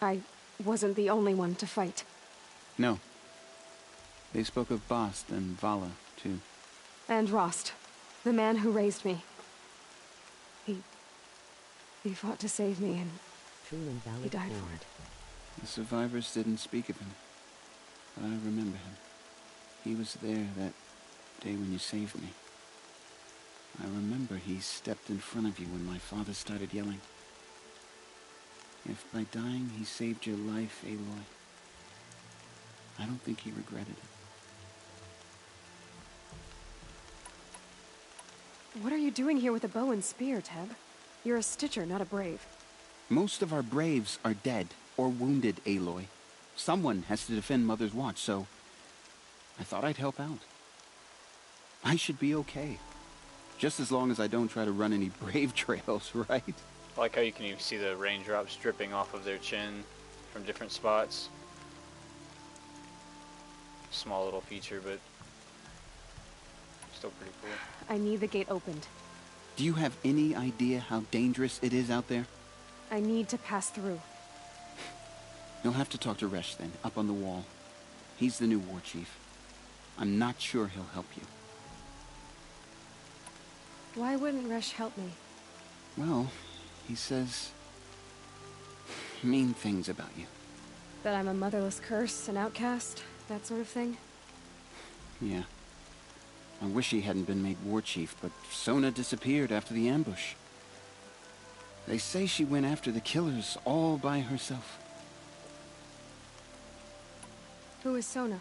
I wasn't the only one to fight.
No. They spoke of Bast and Vala, too.
And Rost, the man who raised me. He fought to save me, and he died for it.
The survivors didn't speak of him, but I remember him. He was there that day when you saved me. I remember he stepped in front of you when my father started yelling. If by dying he saved your life, Aloy, I don't think he regretted it.
What are you doing here with a bow and spear, Teb? You're a Stitcher, not a Brave.
Most of our Braves are dead or wounded, Aloy. Someone has to defend Mother's Watch, so I thought I'd help out. I should be okay. Just as long as I don't try to run any Brave trails, right?
I like how you can even see the raindrops dripping off of their chin from different spots. Small little feature, but still pretty cool.
I need the gate opened.
Do you have any idea how dangerous it is out there?
I need to pass through.
You'll have to talk to Resh then, up on the wall. He's the new war chief. I'm not sure he'll help you.
Why wouldn't Resh help me?
Well, he says mean things about you.
That I'm a motherless curse, an outcast, that sort of thing?
Yeah. I wish he hadn't been made war chief, but Sona disappeared after the ambush. They say she went after the killers all by herself.
Who is Sona?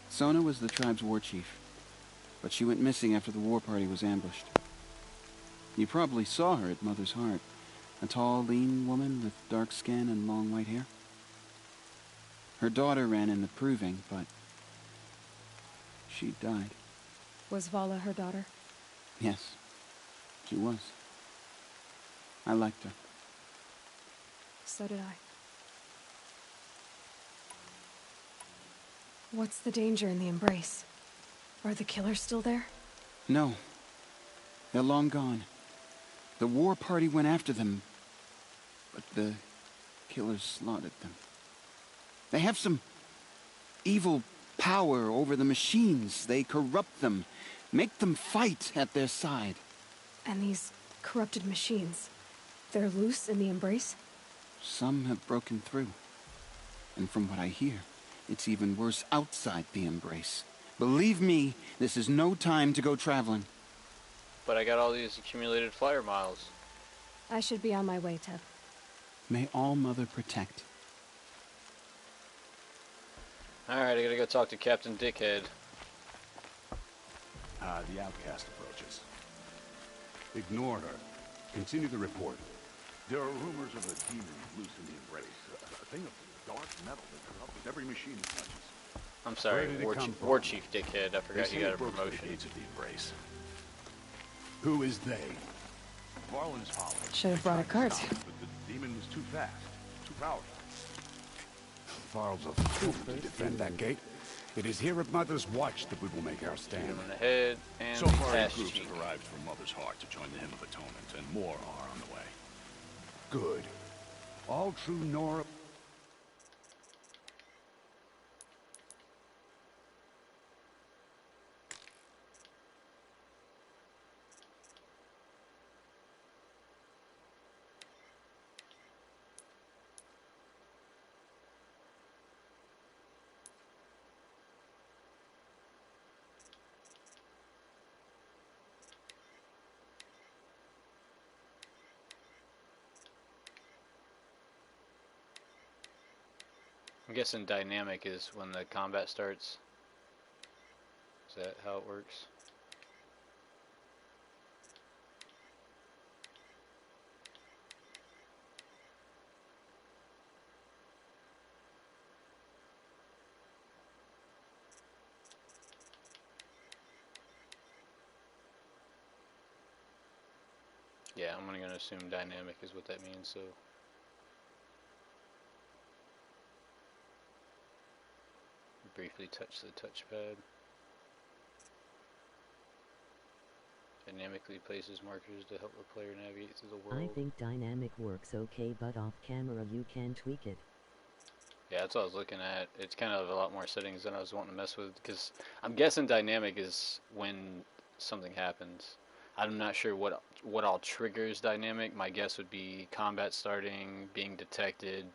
Sona was the tribe's war chief, but she went missing after the war party was ambushed. You probably saw her at Mother's Heart. A tall, lean woman with dark skin and long white hair. Her daughter ran in the proving, but she died.
Was Vala her daughter?
Yes, she was. I liked her.
So did I. What's the danger in the embrace? Are the killers still there?
No. They're long gone. The war party went after them, but the killers slaughtered them. They have some evil power over the machines. They corrupt them, make them fight at their side.
And these corrupted machines, they're loose in the embrace?
Some have broken through. And from what I hear, it's even worse outside the embrace. Believe me, this is no time to go traveling.
But I got all these accumulated flyer miles.
I should be on my way, Teb.
May All Mother protect.
Alright, I gotta go talk to Captain Dickhead.
The outcast approaches. Ignore her. Continue the report. There are rumors of a demon loose in the embrace. A thing of dark metal that corrupts every machine it touches.
I'm sorry, War Chief Dickhead. I forgot he got a promotion.
The of the embrace. Who is they? Varlin's Hollow.
Should have brought a cart.
But the demon was too fast, too powerful. Varl's a fool to defend that gate. It is here at Mother's Watch that we will make our stand.
In the head and
so
the
far,
ass
groups
cheek.
have arrived from Mother's Heart to join the Hymn of Atonement, and more are on the way. Good. All true Nora...
I'm guessing dynamic is when the combat starts. Is that how it works? Yeah, I'm gonna assume dynamic is what that means, so. Briefly touch the touchpad. Dynamically places markers to help the player navigate through the world.
I think dynamic works okay, but off camera you can tweak it.
Yeah, that's what I was looking at. It's kind of a lot more settings than I was wanting to mess with, because I'm guessing dynamic is when something happens. I'm not sure what all triggers dynamic. My guess would be combat starting, being detected,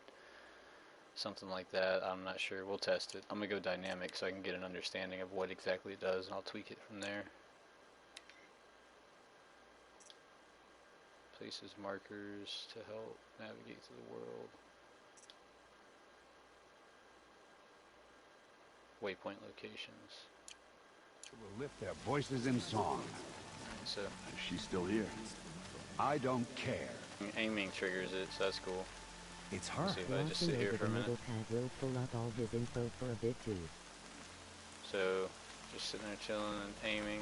something like that. I'm not sure. We'll test it. I'm gonna go dynamic so I can get an understanding of what exactly it does, and I'll tweak it from there. Places markers to help navigate through the world. Waypoint locations.
We'll lift their voices in song.
So
she's still here. I don't care.
Aiming triggers it, so that's cool.
It's
her. See if I just sit here for a minute.
Pad will pull up all his info for a bit too.
So just sitting there chilling and aiming.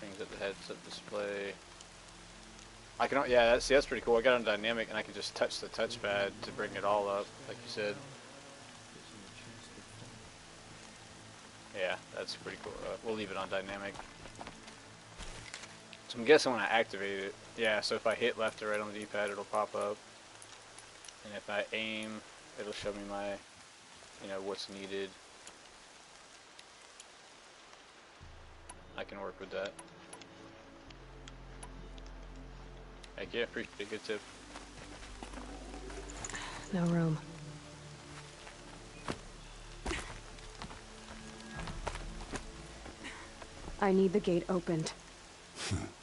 Brings up the heads-up display. I can, yeah, that's pretty cool. I got on dynamic and I can just touch the touchpad to bring it all up, like you said. Yeah, that's pretty cool. We'll leave it on dynamic. So I'm guessing when I activate it, yeah, so if I hit left or right on the D-pad, it'll pop up. And if I aim, it'll show me my, you know, what's needed. I can work with that. Heck yeah, pretty good tip.
No room. I need the gate opened.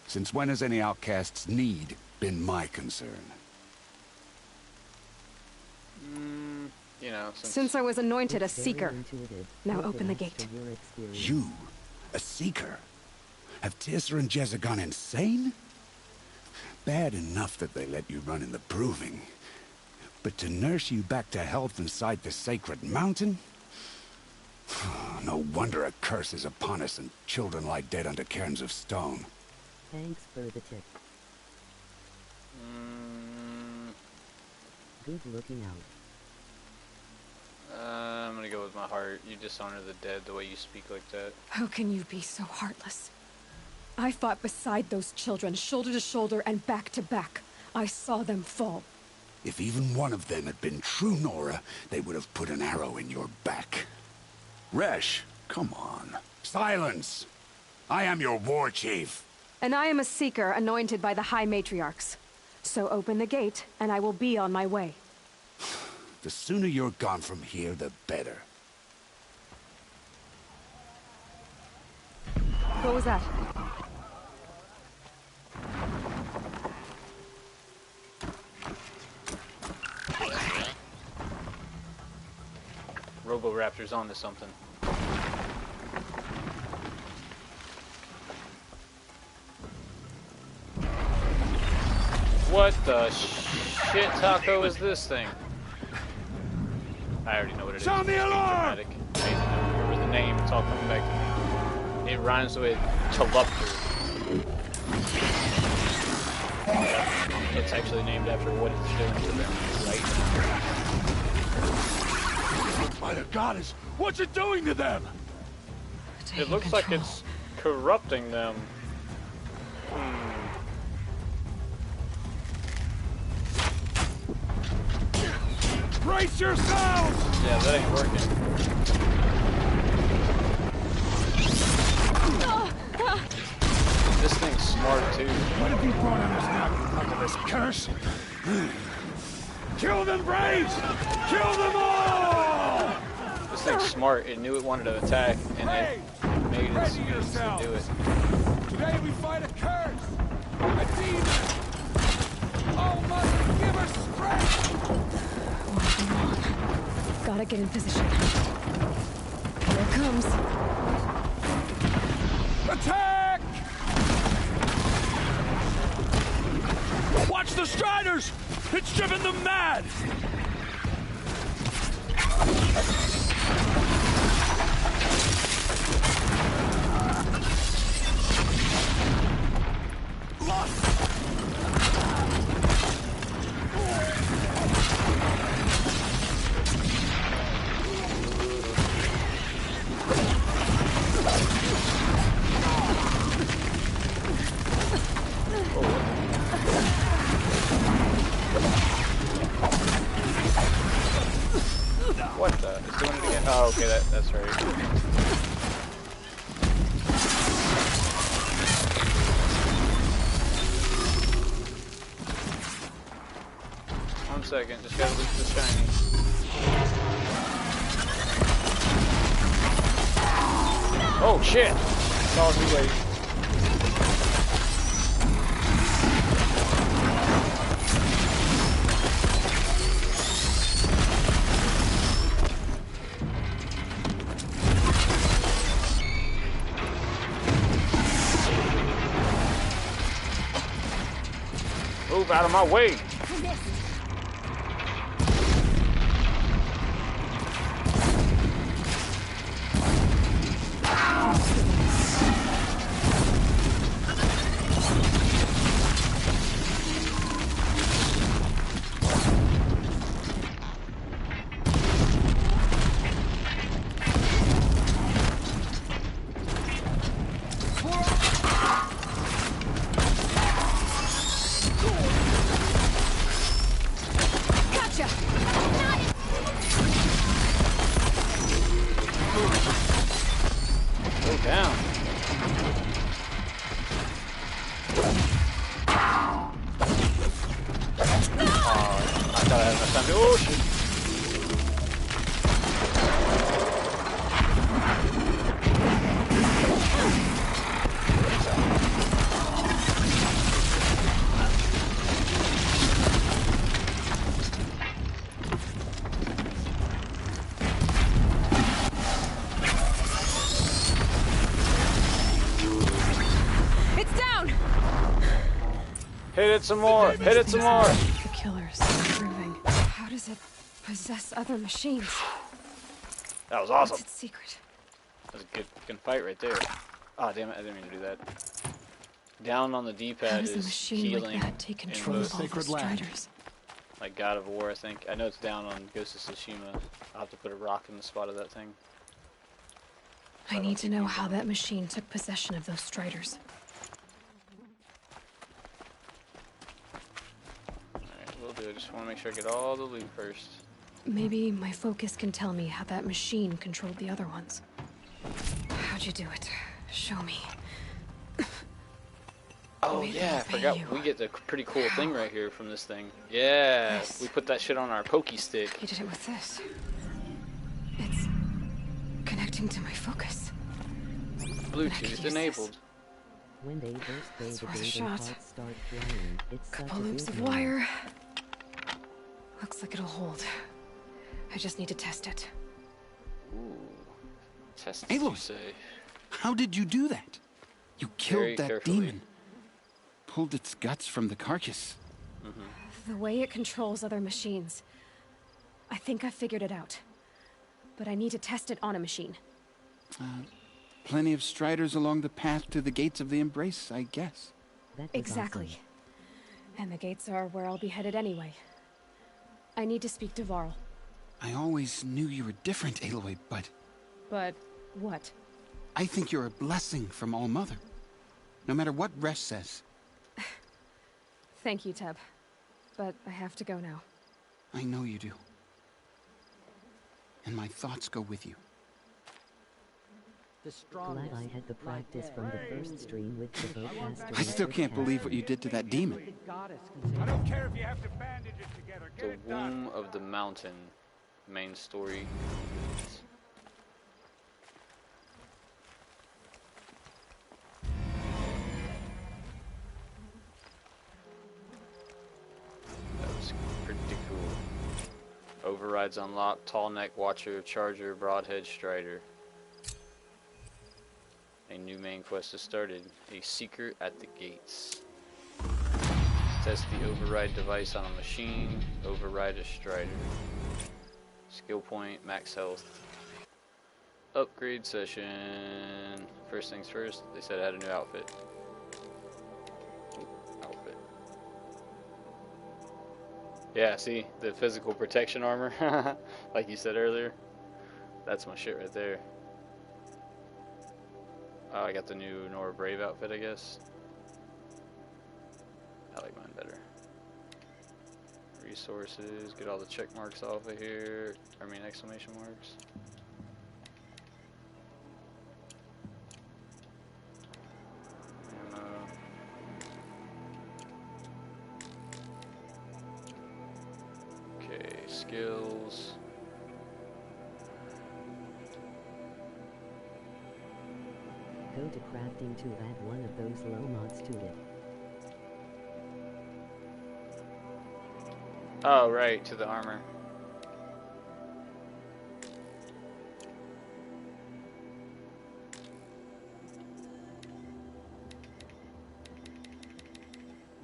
Since when has any outcast's need been my concern?
You know,
since I was anointed a seeker. Now open the gate.
You? A seeker? Have Tissa and Jezza gone insane? Bad enough that they let you run in the Proving. But to nurse you back to health inside the sacred mountain? No wonder a curse is upon us and children lie dead under cairns of stone.
Thanks for the tip. Good looking out.
I'm gonna go with my heart. You dishonor the dead the way you speak like that.
How can you be so heartless? I fought beside those children, shoulder to shoulder and back to back. I saw them fall.
If even one of them had been true Nora, they would have put an arrow in your back. Resh, come on. Silence! I am your war chief.
And I am a seeker anointed by the High Matriarchs. So open the gate, and I will be on my way.
The sooner you're gone from here, the better.
What was that?
Roboraptor's onto something. What the shit taco is this thing? I already know what it is.
Sound the alarm!
Dramatic. I don't remember the name, it's all coming back to me. It rhymes with Telupter. It's actually named after what it's doing to them right now.
By the goddess, what's it doing to them?
It looks like it's corrupting them.
Brace yourselves!
Yeah, that ain't working. This thing's smart too.
What have you brought on us now because of this curse? Kill them, Braves! Kill them all!
This thing's smart. It knew it wanted to attack, and it made its means to do it.
Today we fight a curse! A demon! Oh, Mother, give us strength!
Gotta get in position. Here it comes.
Attack! Watch the Striders! It's driven them mad!
What the? It's doing it again. Oh, okay, that's right. 1 second, just gotta loot this shiny. Oh shit! It's all too late. Move out of my way! Hit it some more! Hit it some more!
The killer's improving. How does it possess other machines?
That was awesome.
What's its secret?
That was a good fight right there. Ah, damn it! I didn't mean to do that. Down on the D-pad is healing.
Take control of all the Striders.
Like God of War, I think. I know it's down on Ghost of Tsushima. I'll have to put a rock in the spot of that thing.
I need to know how that machine took possession of those Striders.
Will do. I just want to make sure I get all the loot first.
Maybe my focus can tell me how that machine controlled the other ones. How'd you do it? Show me.
Oh yeah, I forgot. We get the pretty cool thing right here from this thing. Yeah,
Nice.
we put that shit on our pokey stick.
You did it with this. It's connecting to my focus.
Bluetooth enabled.
When they first play
It's
the
worth a
game
shot.
and parts start flying, it's such
Couple
a
loops
good
of
one.
wire. Looks like it'll hold. I just need to test it.
Ooh. Test it,
Aloy,
you say.
How did you do that? You killed
Very
that
carefully.
demon. Pulled its guts from the carcass.
The way it controls other machines. I think I figured it out. But I need to test it on a machine.
Plenty of Striders along the path to the gates of the Embrace, I guess.
Exactly. And the gates are where I'll be headed anyway. I need to speak to Varl.
I always knew you were different, Aloy, but
But what?
I think you're a blessing from All Mother. No matter what Resh says.
Thank you, Teb. But I have to go now.
I know you do. And my thoughts go with you.
Glad I had the practice from the first stream with the bowcaster.
I still can't believe what you did to that demon.
I don't care if you have to bandage it together. Get
The
it done.
Womb of the Mountain. Main story. That was pretty cool. Override overrides unlocked. Tall neck, watcher, charger, broadhead, strider. A new main quest has started. A seeker at the gates. Test the override device on a machine. Override a strider. Skill point, max health. Upgrade session. First things first, they said add a new outfit. Ooh, outfit. Yeah, see, the physical protection armor, like you said earlier. That's my shit right there. Oh, I got the new Nora Brave outfit, I guess. I like mine better. Resources, get all the check marks off of here. I mean, exclamation marks. Okay, skills.
Go to crafting to add one of those low mods to it.
Oh, right, to the armor.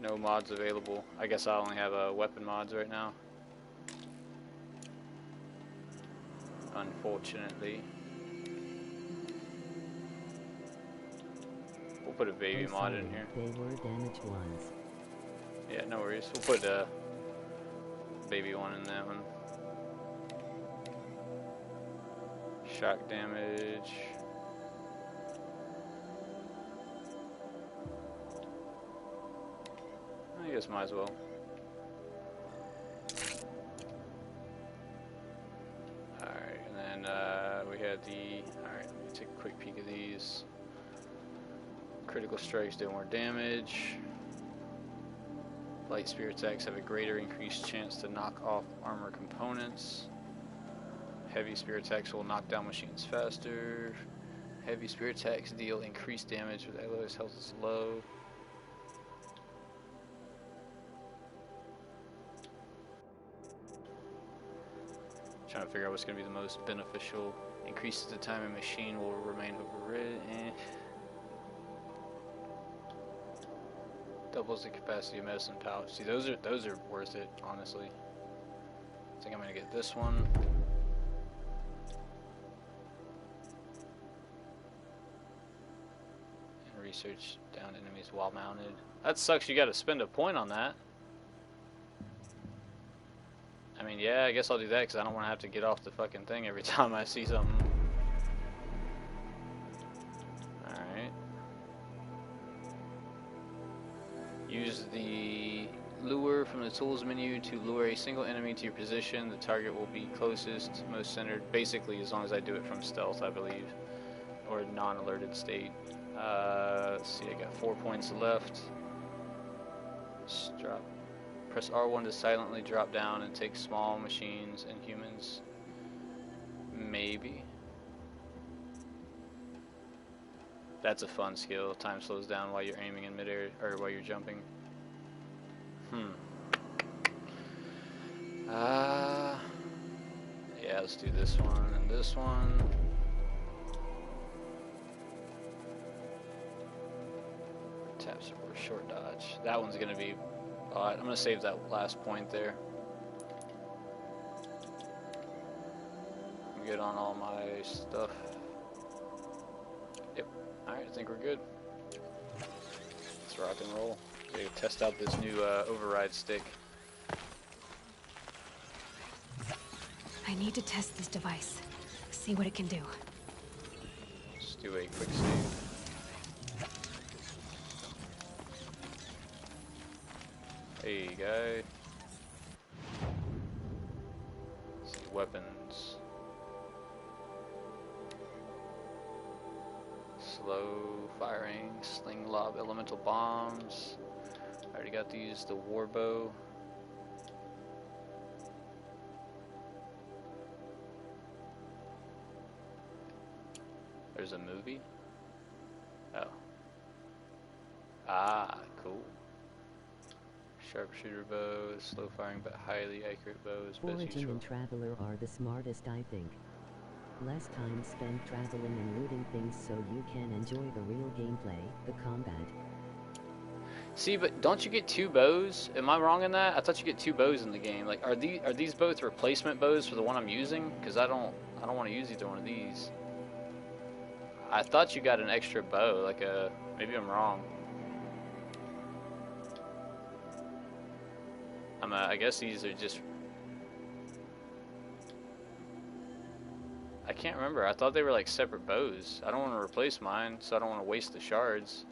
No mods available. I guess I only have weapon mods right now. Unfortunately. We'll put a baby mod in here.
They were damaged ones.
Yeah, no worries. We'll put a baby one in that one. Shock damage. I guess might as well. Alright, and then we had the... Alright, let me take a quick peek of these. Critical strikes do more damage. Light spear attacks have a greater increased chance to knock off armor components. Heavy spear attacks will knock down machines faster. Heavy spear attacks deal increased damage with Aloy's health is low. Trying to figure out what's going to be the most beneficial. Increases the time a machine will remain overridden. Doubles the capacity of medicine pouch. See, those are worth it, honestly. I think I'm going to get this one. And research down enemies while mounted. That sucks, you got to spend a point on that. I mean, yeah, I guess I'll do that because I don't want to have to get off the fucking thing every time I see something. Alright. Use the lure from the tools menu to lure a single enemy to your position. The target will be closest, most centered, basically as long as I do it from stealth, I believe. Or non-alerted state. Let's see, I got 4 points left. Just drop. Press R1 to silently drop down and take small machines and humans. Maybe. That's a fun skill. Time slows down while you're aiming in midair, or while you're jumping. Yeah, let's do this one and this one. Tap support, short dodge. That one's gonna be... I'm gonna save that last point there. I'm good on all my stuff. Yep. Alright, I think we're good. Let's rock and roll. Okay, test out this new override stick.
I need to test this device. See what it can do.
Let's do a quick save. Hey, guy. Let's see, weapons. Slow firing, sling lob, elemental bombs. I already got these, the war bow. There's a movie? Oh. Ah, cool. Sharpshooter bow, slow firing but highly accurate bow is best
Foraging
useful.
and Traveler are the smartest, I think. Less time spent traveling and looting things so you can enjoy the real gameplay, the combat.
See, but don't you get 2 bows? Am I wrong in that? I thought you get 2 bows in the game. Like, are these both replacement bows for the one I'm using? Because I don't want to use either one of these. I thought you got an extra bow, like a... Maybe I'm wrong. I guess these are just... I can't remember. I thought they were like separate bows. I don't want to replace mine, so I don't want to waste the shards.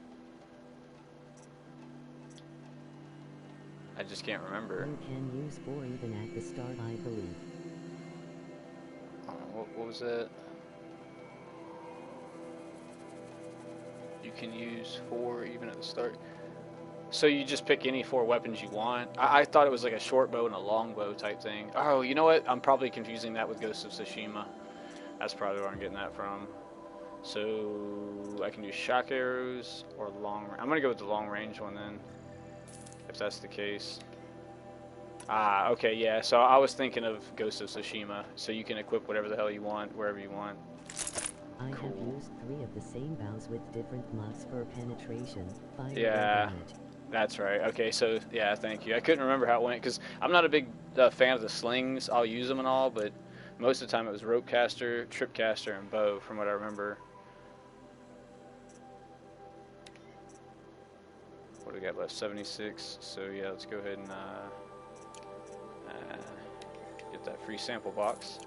I just can't remember.
You can use 4 even at the start, I believe.
What was that? You can use 4 even at the start. So you just pick any 4 weapons you want. I thought it was like a short bow and a long bow type thing. Oh, you know what? I'm probably confusing that with Ghost of Tsushima. That's probably where I'm getting that from. So I can use shock arrows or long. I'm gonna go with the long range one then, if that's the case. Ah, okay, yeah. So I was thinking of Ghost of Tsushima. So you can equip whatever the hell you want, wherever you want.
I have used 3 of the same bows with different mods for penetration, fire,
yeah,
and damage.
That's right. Okay, so yeah, thank you. I couldn't remember how it went because I'm not a big fan of the slings. I'll use them and all, but most of the time it was rope caster, trip caster, and bow, from what I remember. What do we got left? 76. So yeah, let's go ahead and get that free sample box.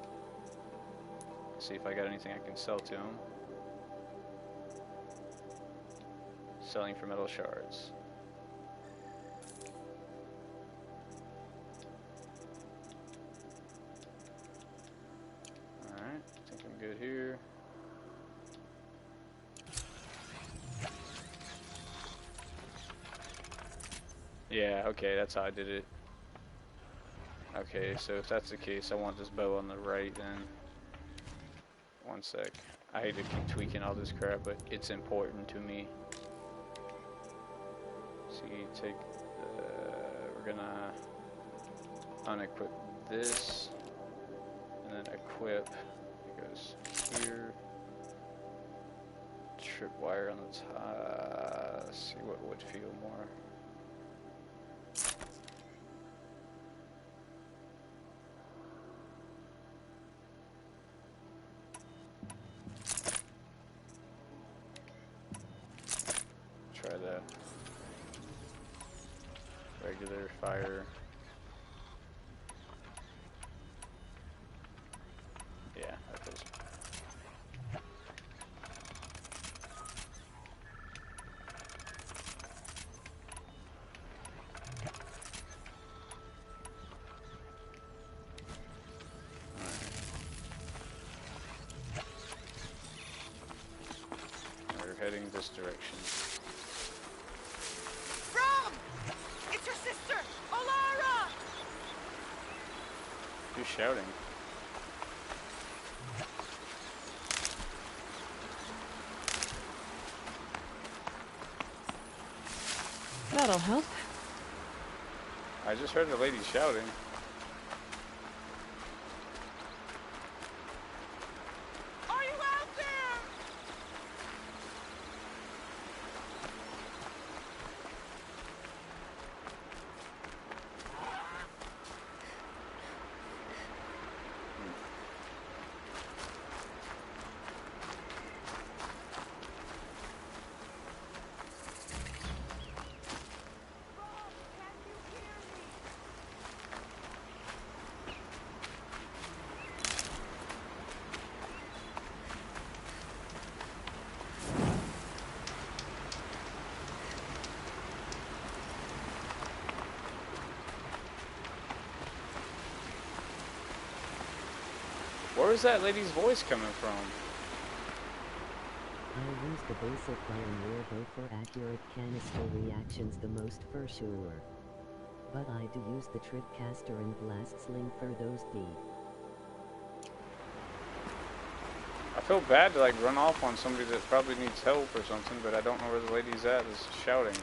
See if I got anything I can sell to them. Selling for metal shards. Alright, I think I'm good here. Yeah, okay, that's how I did it. Okay, so if that's the case, I want this bow on the right then. One sec. I hate to keep tweaking all this crap, but it's important to me. So you take we're gonna unequip this, and then equip, it goes here. Tripwire on the top, let's see what would feel more. Try that. Regular fire. Yeah, that does. We're heading this direction.
Rom! It's your sister, Olara!
Who's shouting?
That'll help.
I just heard the lady shouting.
Are you out there?
Where is that lady's voice coming from?
I use the basic iron war bow for accurate canister reactions the most for sure. But I do use the trip caster and blast sling for those
I feel bad to like run off on somebody that probably needs help or something, but I don't know where the lady's at. Is shouting.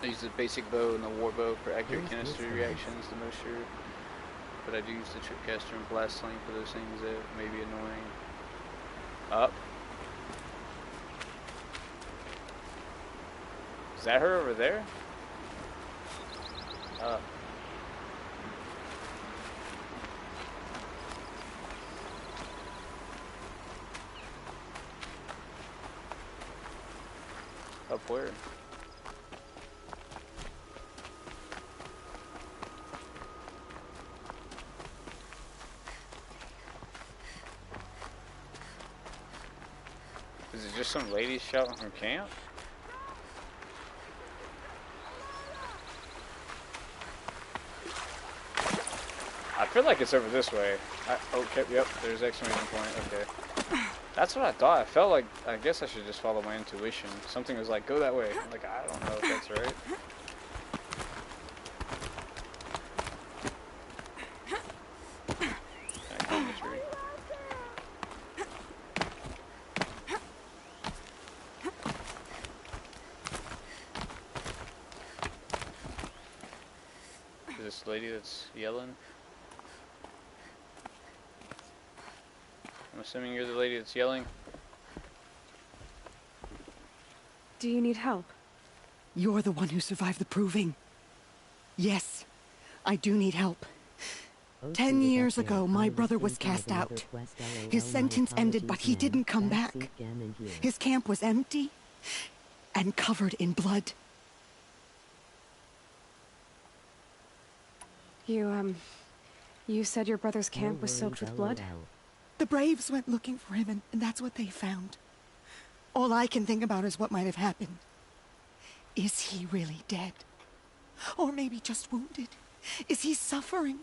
I use the basic bow and the war bow for accurate canister reactions the most sure. But I do use the tripcaster and blast sling for those things that may be annoying. Up. Is that her over there? Up. Up where? Is it just some lady shouting from camp? I feel like it's over this way. Okay, yep, there's exclamation point, okay. That's what I thought. I felt like, I guess I should just follow my intuition. Something was like, go that way. I'm like, I don't know if that's right. Can I climb the tree? Is this lady that's yelling? I'm assuming you're the lady that's yelling.
Do you need help?
You're the one who survived the proving. Yes, I do need help. 10 years ago, my brother was cast out. His sentence ended, but he didn't come back. His camp was empty and covered in blood.
You said your brother's camp was soaked with blood?
The Braves went looking for him, and that's what they found. All I can think about is what might have happened. Is he really dead? Or maybe just wounded? Is he suffering?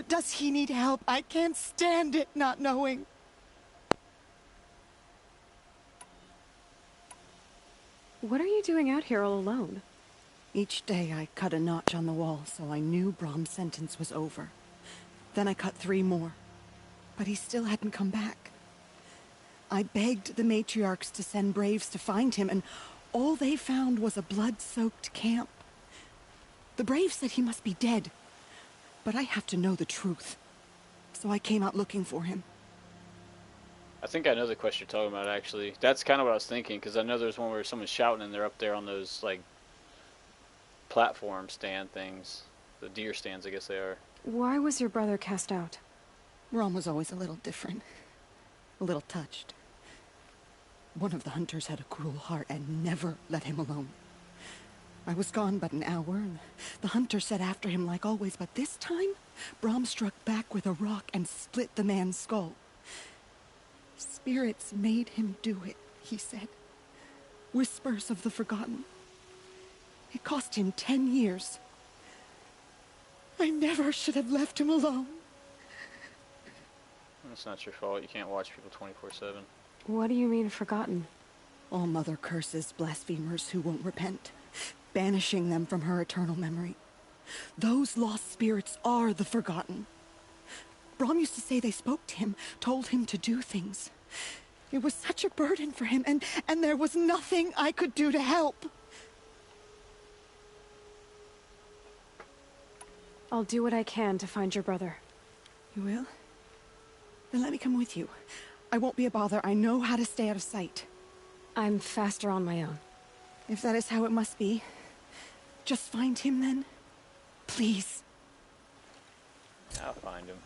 Does he need help? I can't stand it not knowing.
What are you doing out here all alone?
Each day I cut a notch on the wall, so I knew Brahm's sentence was over. Then I cut 3 more. But he still hadn't come back. I begged the matriarchs to send Braves to find him, and all they found was a blood-soaked camp. The Braves said he must be dead, but I have to know the truth. So I came out looking for him.
I think I know the quest you're talking about, actually. That's kind of what I was thinking, because I know there's one where someone's shouting and they're up there on those, like, platform stand things. The deer stands, I guess they are.
Why was your brother cast out?
Rom was always a little different. A little touched. One of the hunters had a cruel heart and never let him alone. I was gone but an hour, and the hunter set after him like always, but this time, Brahm struck back with a rock and split the man's skull. Spirits made him do it, he said. Whispers of the forgotten. It cost him 10 years. I never should have left him alone.
That's not your fault. You can't watch people 24/7.
What do you mean, forgotten?
All Mother curses blasphemers who won't repent, banishing them from her eternal memory. Those lost spirits are the forgotten. Brahm used to say they spoke to him, told him to do things. It was such a burden for him, and there was nothing I could do to help.
I'll do what I can to find your brother.
You will? Then let me come with you. I won't be a bother. I know how to stay out of sight.
I'm faster on my own.
If that is how it must be, just find him then. Please.
I'll find him.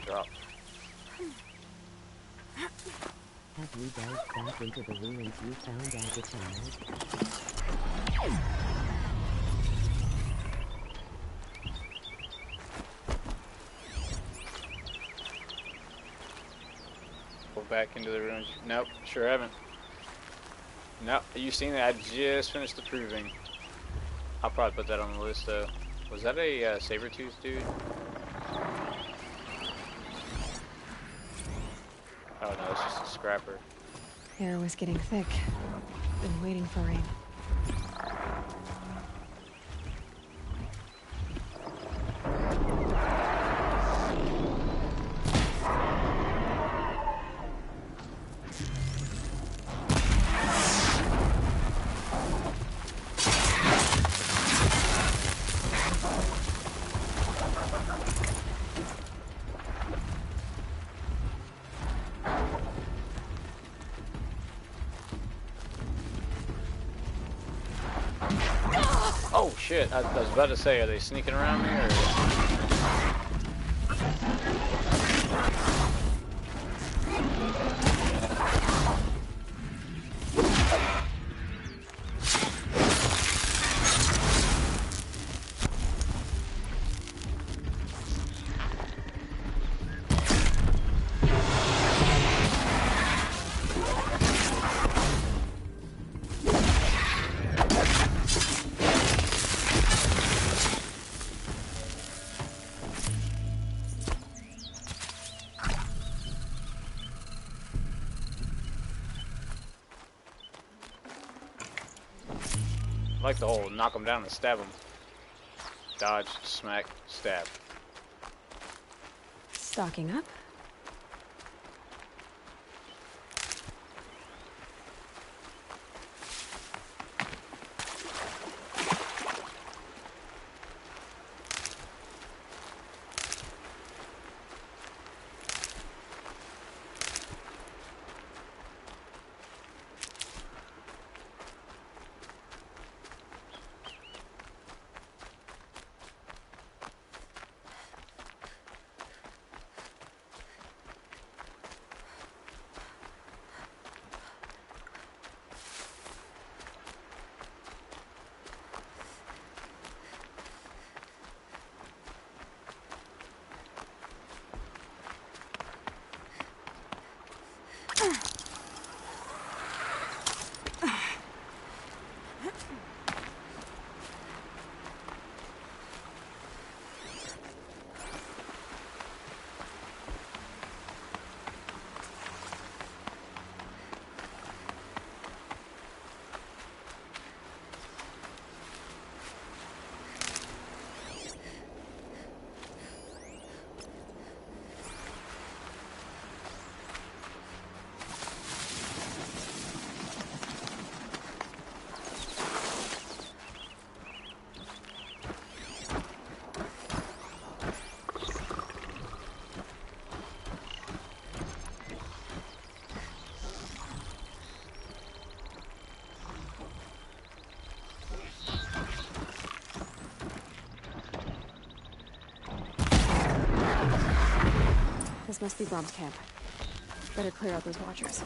Drop.
Have you delved back into the ruins you found as a child?
back into the ruins. Nope, sure haven't. Nope, you seen that? I just finished the proving. I'll probably put that on the list though. Was that a saber-tooth dude? Oh no, it's just a scrapper.
Air was getting thick. Been waiting for rain.
Oh shit, I was about to say, are they sneaking around me or? I like the whole knock them down and stab them. Dodge, smack, stab.
Stocking up. This must be Bob's camp. Better clear out those watchers.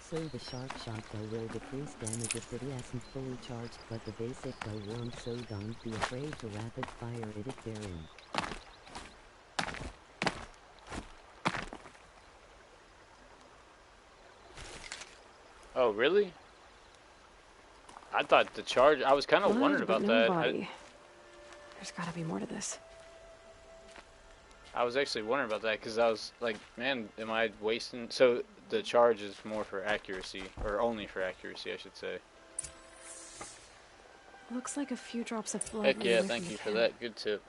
So the sharp shot bow will decrease damage if it isn't fully charged, but the basic bow won't, so don't be afraid to rapid fire it if they're in.
Oh really? I thought the charge, I was kind of wondering about that.
There's gotta be more to this.
I was actually wondering about that because I was like, man, am I wasting? So the charge is more for accuracy, or only for accuracy, I should say.
Looks like a few drops of blood.
Heck yeah, thank you for that. Good tip.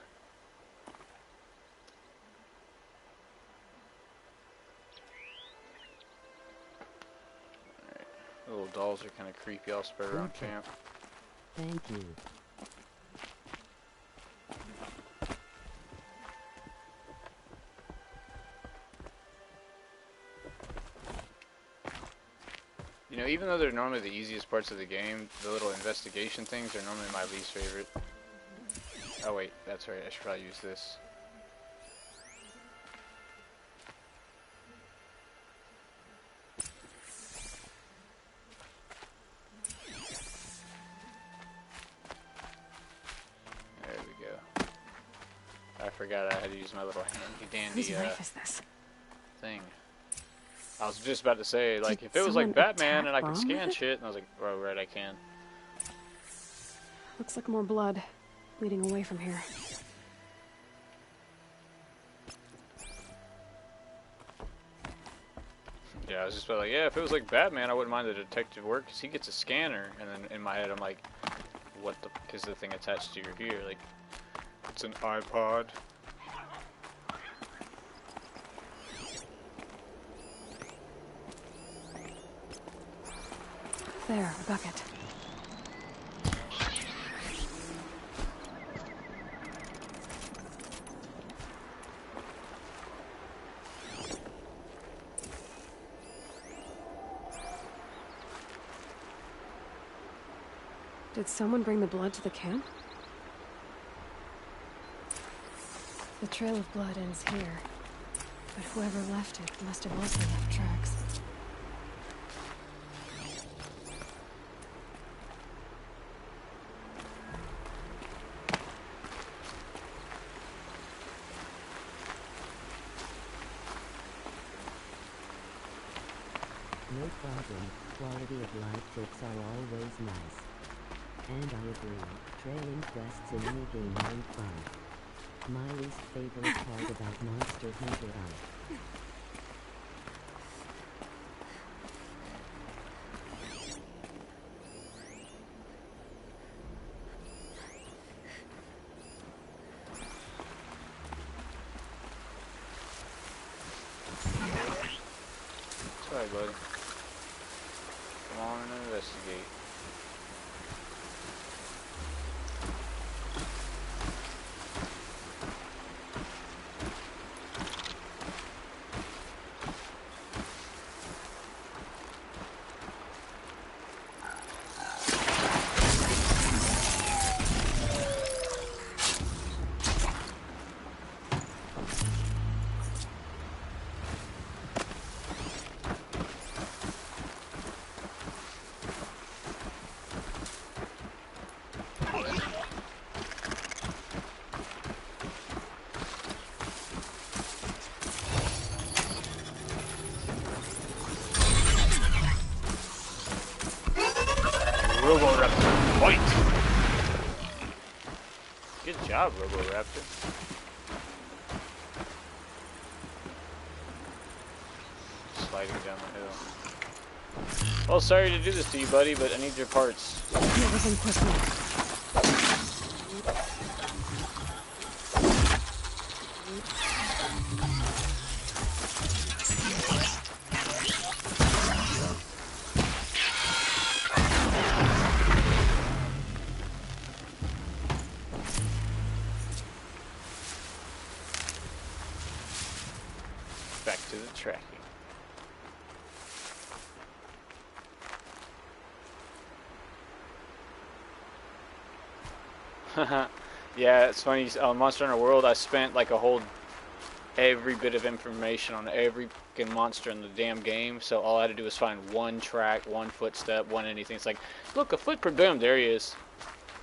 Alright. The little dolls are kind of creepy. I'll spread around camp.
Thank you.
You know, even though they're normally the easiest parts of the game, the little investigation things are normally my least favorite. Oh wait, that's right, I should probably use this. There we go. I forgot I had to use my little handy-dandy
Whose knife is this?
thing. I was just about to say, like,
Did
if it was like
someone
Batman and I
attack
could
Brom
scan
with it?
shit, and I was like, oh, right, I can.
Looks like more blood leading away from here.
Yeah, I was just about like, yeah, if it was like Batman, I wouldn't mind the detective work, because he gets a scanner, and then in my head, I'm like, what the fuck is the thing attached to your ear? Like, it's an iPod.
There, a bucket. Did someone bring the blood to the camp? The trail of blood ends here, but whoever left it must have also left tracks.
No problem, quality of life tips are always nice. And I agree, trailing quests in any game aren't fun. My least favorite part about Monster Hunter are
Sorry, buddy. Come on and investigate. Roboraptor, fight! Good job, Roboraptor. Sliding down the hill. Well, sorry to do this to you, buddy, but I need your parts.
Get within quickly.
Back to the tracking. Yeah, it's funny. On Monster Hunter World, I spent like every bit of information on every fucking monster in the damn game. So all I had to do was find one track, one footstep, one anything. It's like, look, a footprint. Boom, there he is.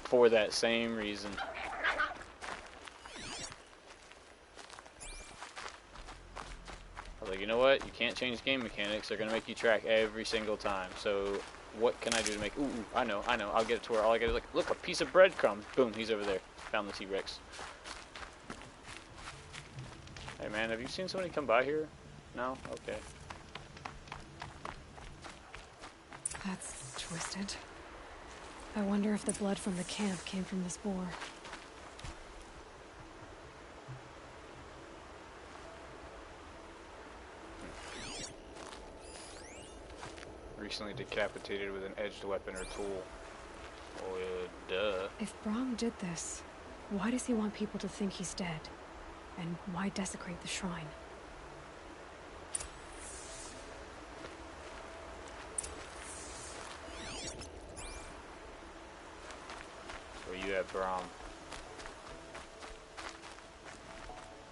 For that same reason. I was like, you know what? You can't change game mechanics. They're gonna make you track every single time. So what can I do to make? Ooh, I know. I'll get it to where all I get is like, look, a piece of breadcrumb. Boom, he's over there. Found the T-Rex. Hey man, have you seen somebody come by here? No? Okay.
That's twisted. I wonder if the blood from the camp came from this boar.
Recently decapitated with an edged weapon or tool. Oh, duh.
If Brom did this, why does he want people to think he's dead? And why desecrate the shrine?
Grom.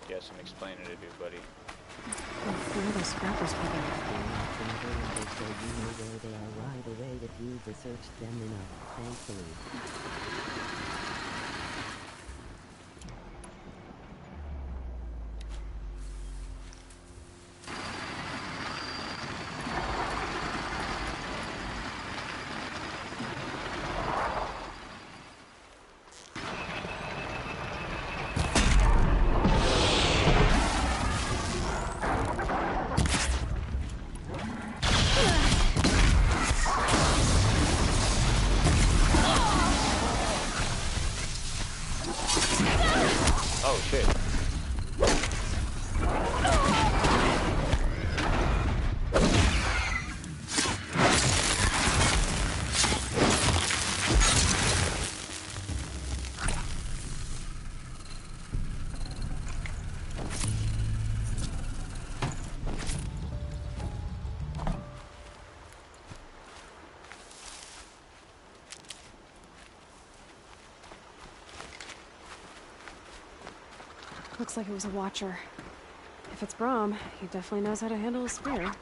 You have some explaining to do, buddy.
Where are those scrappers coming
So you know where they are right away if you researched them enough, thankfully.
Oh shit.
Looks like it was a watcher. If it's Brahm, he definitely knows how to handle a spear.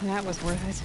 That was worth it.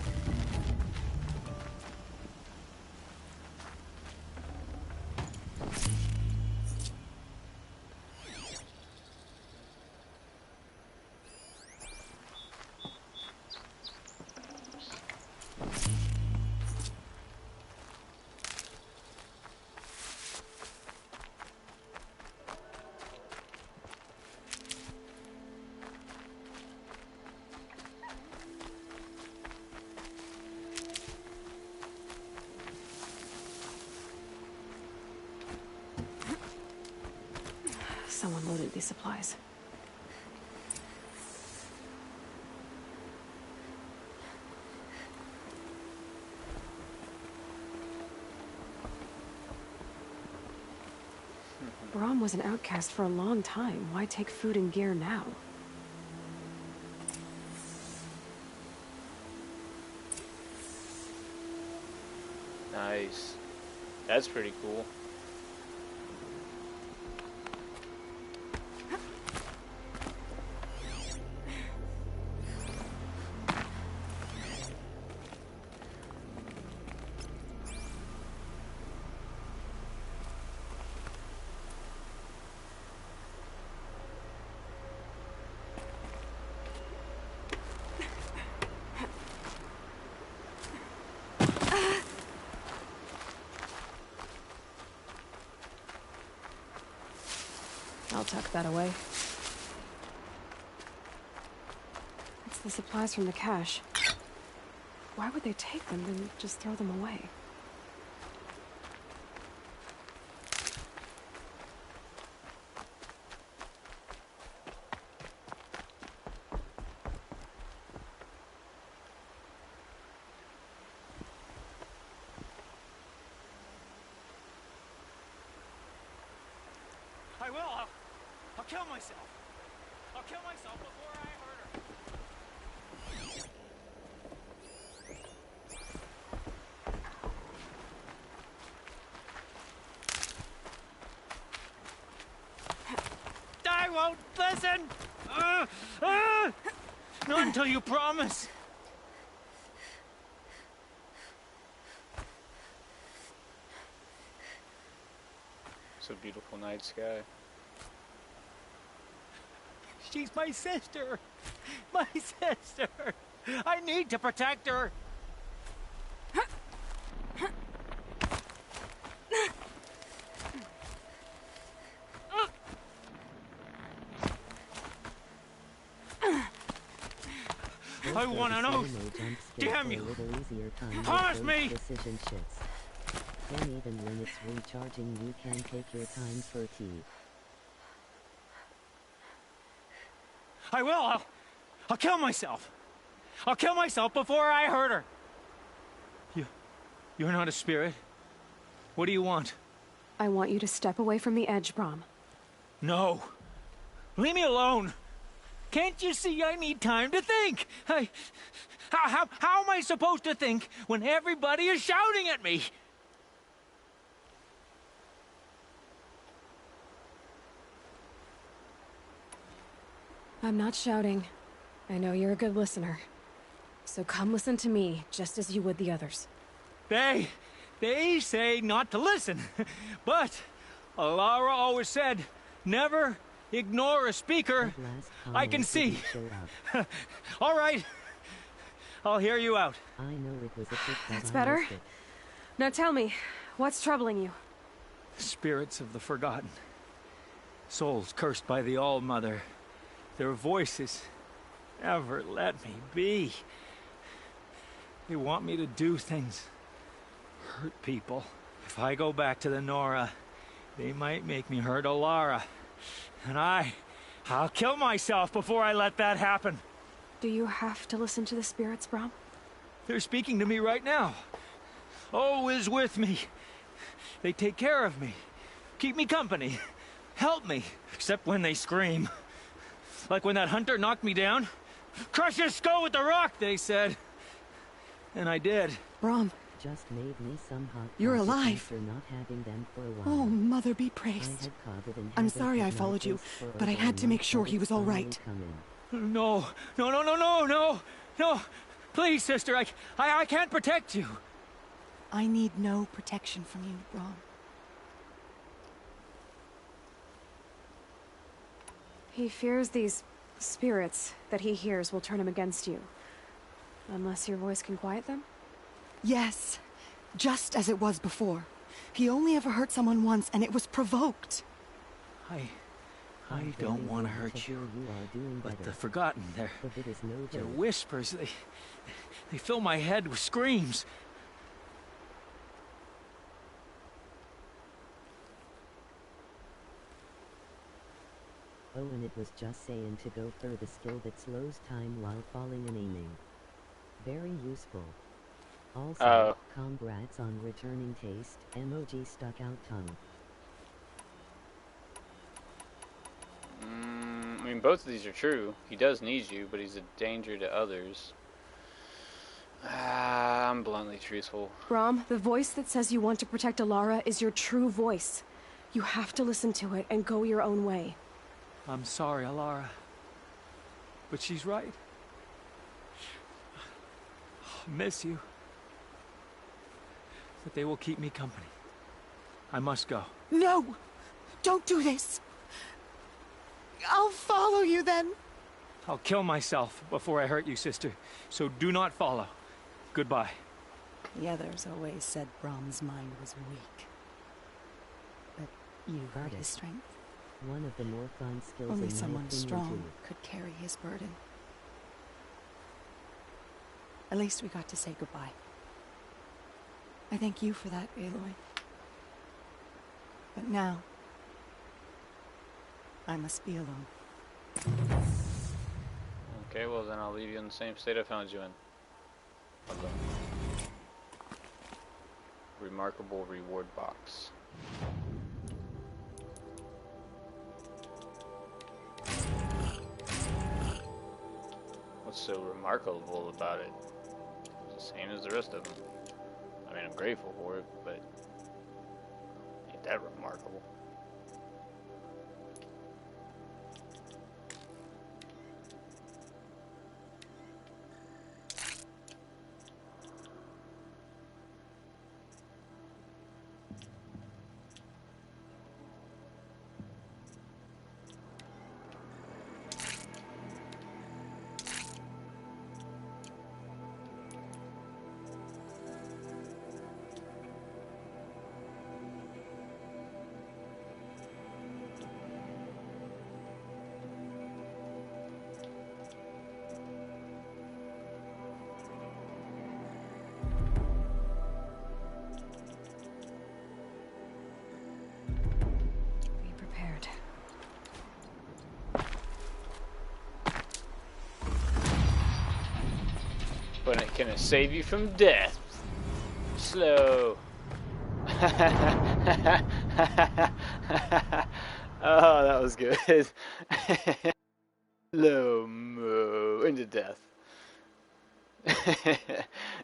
Someone loaded these supplies. Brahm was an outcast for a long time. Why take food and gear now?
Nice. That's pretty cool.
I'll tuck that away. It's the supplies from the cache. Why would they take them and just throw them away?
I will. I'll kill myself. I'll kill myself before I hurt her. I won't listen! Not until you promise.
It's a beautiful night sky.
She's my sister. My sister. I need to protect her. I want an oath. Damn you. Promise me.
Precision shifts. Then even when it's recharging, you can take your time for tea.
I will. I'll kill myself. I'll kill myself before I hurt her. You're not a spirit. What do you want?
I want you to step away from the edge, Brom.
No. Leave me alone. Can't you see I need time to think? How am I supposed to think when everybody is shouting at me?
I'm not shouting. I know you're a good listener. So come listen to me, just as you would the others.
They say not to listen. But Alara always said, never ignore a speaker. I can see. All right. I'll hear you out.
I know it was a trick.
That's better. Now tell me, what's troubling you?
Spirits of the forgotten. Souls cursed by the All-Mother. Their voices never let me be. They want me to do things. Hurt people. If I go back to the Nora, they might make me hurt Alara. And I'll kill myself before I let that happen.
Do you have to listen to the spirits, Brom?
They're speaking to me right now. Oh is with me. They take care of me. Keep me company. Help me. Except when they scream. Like when that hunter knocked me down. Crush his skull with the rock, they said. And I did.
Brom.
Just made me some hot
You're alive.
For not having them for a while.
Oh, Mother be praised. I'm sorry I followed you, but I had to make sure he was all right.
No. Please, sister, I can't protect you.
I need no protection from you, Brom.
He fears these spirits that he hears will turn him against you. Unless your voice can quiet them?
Yes, just as it was before. He only ever hurt someone once, and it was provoked.
I don't want to hurt you, but the forgotten, their whispers, they fill my head with screams.
Oh, and it was just saying to go for the skill that slows time while falling and aiming. Very useful. Also, congrats on returning taste, emoji stuck out tongue.
I mean, both of these are true. He does need you, but he's a danger to others. I'm bluntly truthful.
Brom, the voice that says you want to protect Alara is your true voice. You have to listen to it and go your own way.
I'm sorry, Alara. But she's right. I miss you. But they will keep me company. I must go.
No! Don't do this! I'll follow you then!
I'll kill myself before I hurt you, sister. So do not follow. Goodbye.
The others always said Brom's mind was weak. But you heard his strength.
One of the more fun skills
Only
in my
someone
opinion
strong
too.
could carry his burden. At least we got to say goodbye. I thank you for that, Aloy. But now, I must be alone.
Okay, well then I'll leave you in the same state I found you in. Alone. Remarkable reward box. What's so remarkable about it? It's the same as the rest of them. I mean, I'm grateful for it, but ain't that remarkable. Can it save you from death? Slow. Oh, that was good. Slow mo into death.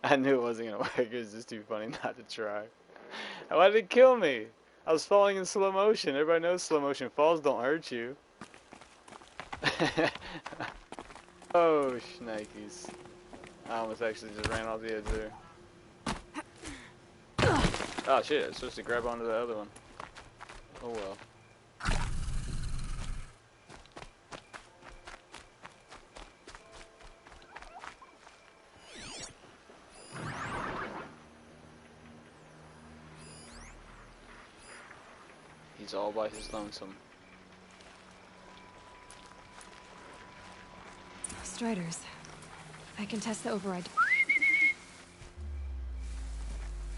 I knew it wasn't gonna work. It was just too funny not to try. Why did it kill me? I was falling in slow motion. Everybody knows slow motion falls don't hurt you. Oh, shnikes. I almost actually just ran off the edge there. Oh shit, I was supposed to grab onto the other one. Oh well. He's all by his lonesome.
Striders. I can test the override.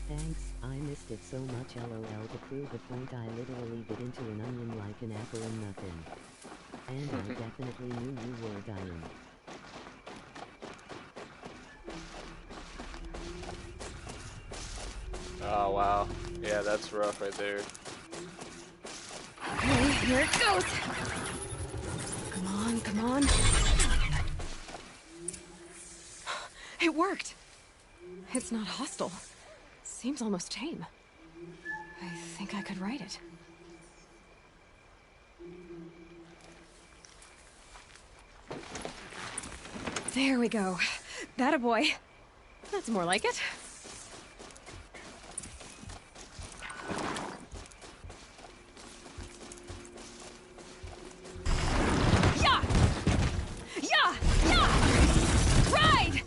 Thanks, I missed it so much. LOL. To prove the point, I literally bit into an onion like an apple and nothing. And I definitely knew you were dying.
Oh wow. Yeah, that's rough right there.
Okay, here it goes. Come on, come on. It worked. It's not hostile. Seems almost tame. I think I could write it. There we go. That a boy. That's more like it. Yeah! Yeah! Yeah! Ride!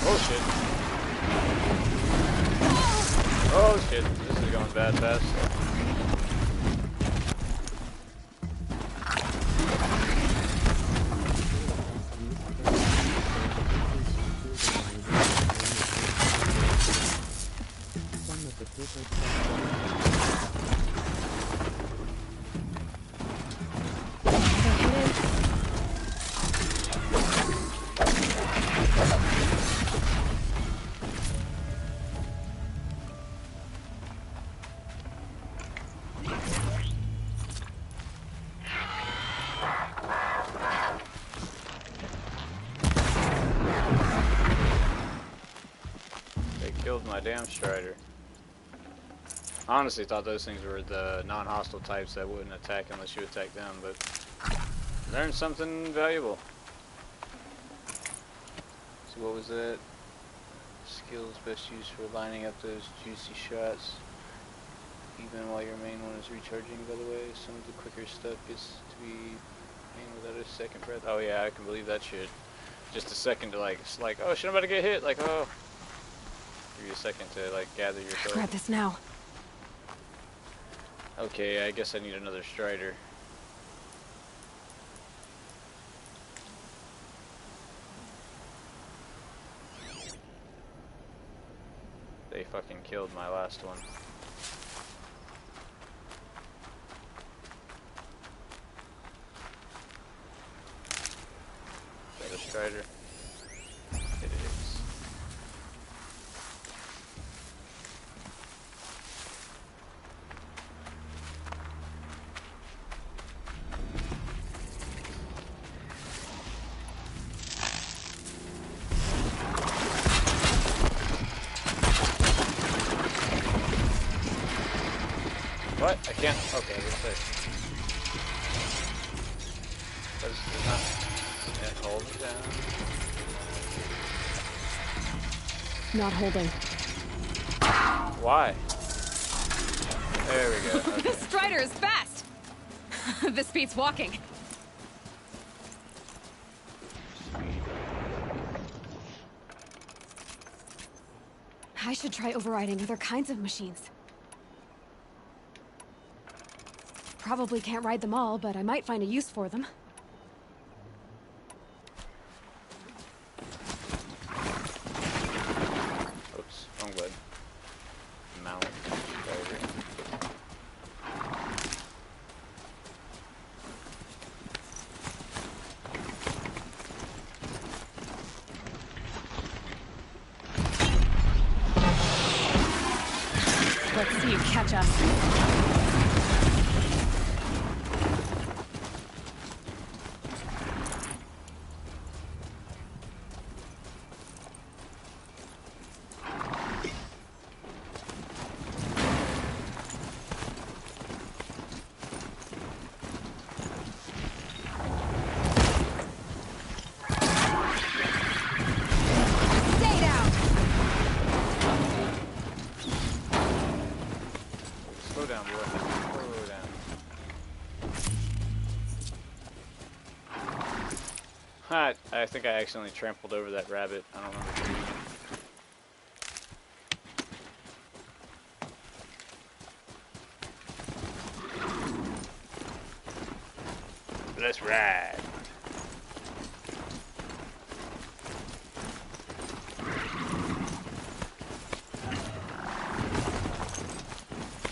Oh shit. Oh shit, this is going bad fast. Killed my damn Strider. I honestly thought those things were the non-hostile types that wouldn't attack unless you attack them, but learned something valuable. So what was that? Skills best used for lining up those juicy shots. Even while your main one is recharging, by the way. Some of the quicker stuff gets to be aimed without a second breath. Oh yeah, I can believe that shit. Just a second to like, it's like, oh shit, I'm about to get hit. Like, oh. Give you a second to like gather yourself.
Grab this now.
Okay, I guess I need another Strider. They fucking killed my last one. Is that a Strider? It is. What? I can't. Okay, I guess Does not. Yeah, hold it down.
Not holding.
Why? There we go. Okay.
This Strider is fast! This beats walking. I should try overriding other kinds of machines. probably can't ride them all, but I might find a use for them.
Oops, wrong button. Mount.
Let's see you catch us.
Slow down, boy. Slow down. I think I accidentally trampled over that rabbit. I don't remember. Let's ride.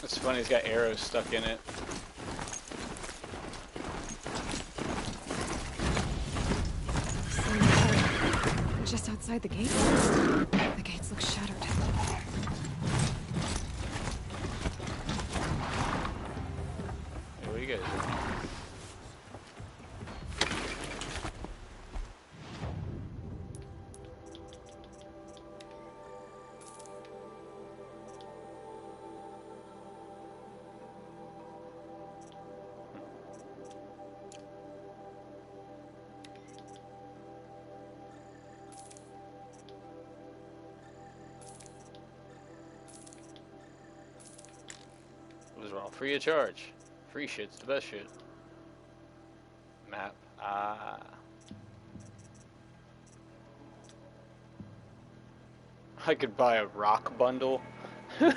It's funny, it's got arrows stuck in it.
We're just outside the gates. The gates look shattered.
Hey, what are you guys doing? What is wrong? Free of charge. Free shit's the best shit. Map. Ah. I could buy a rock bundle. Would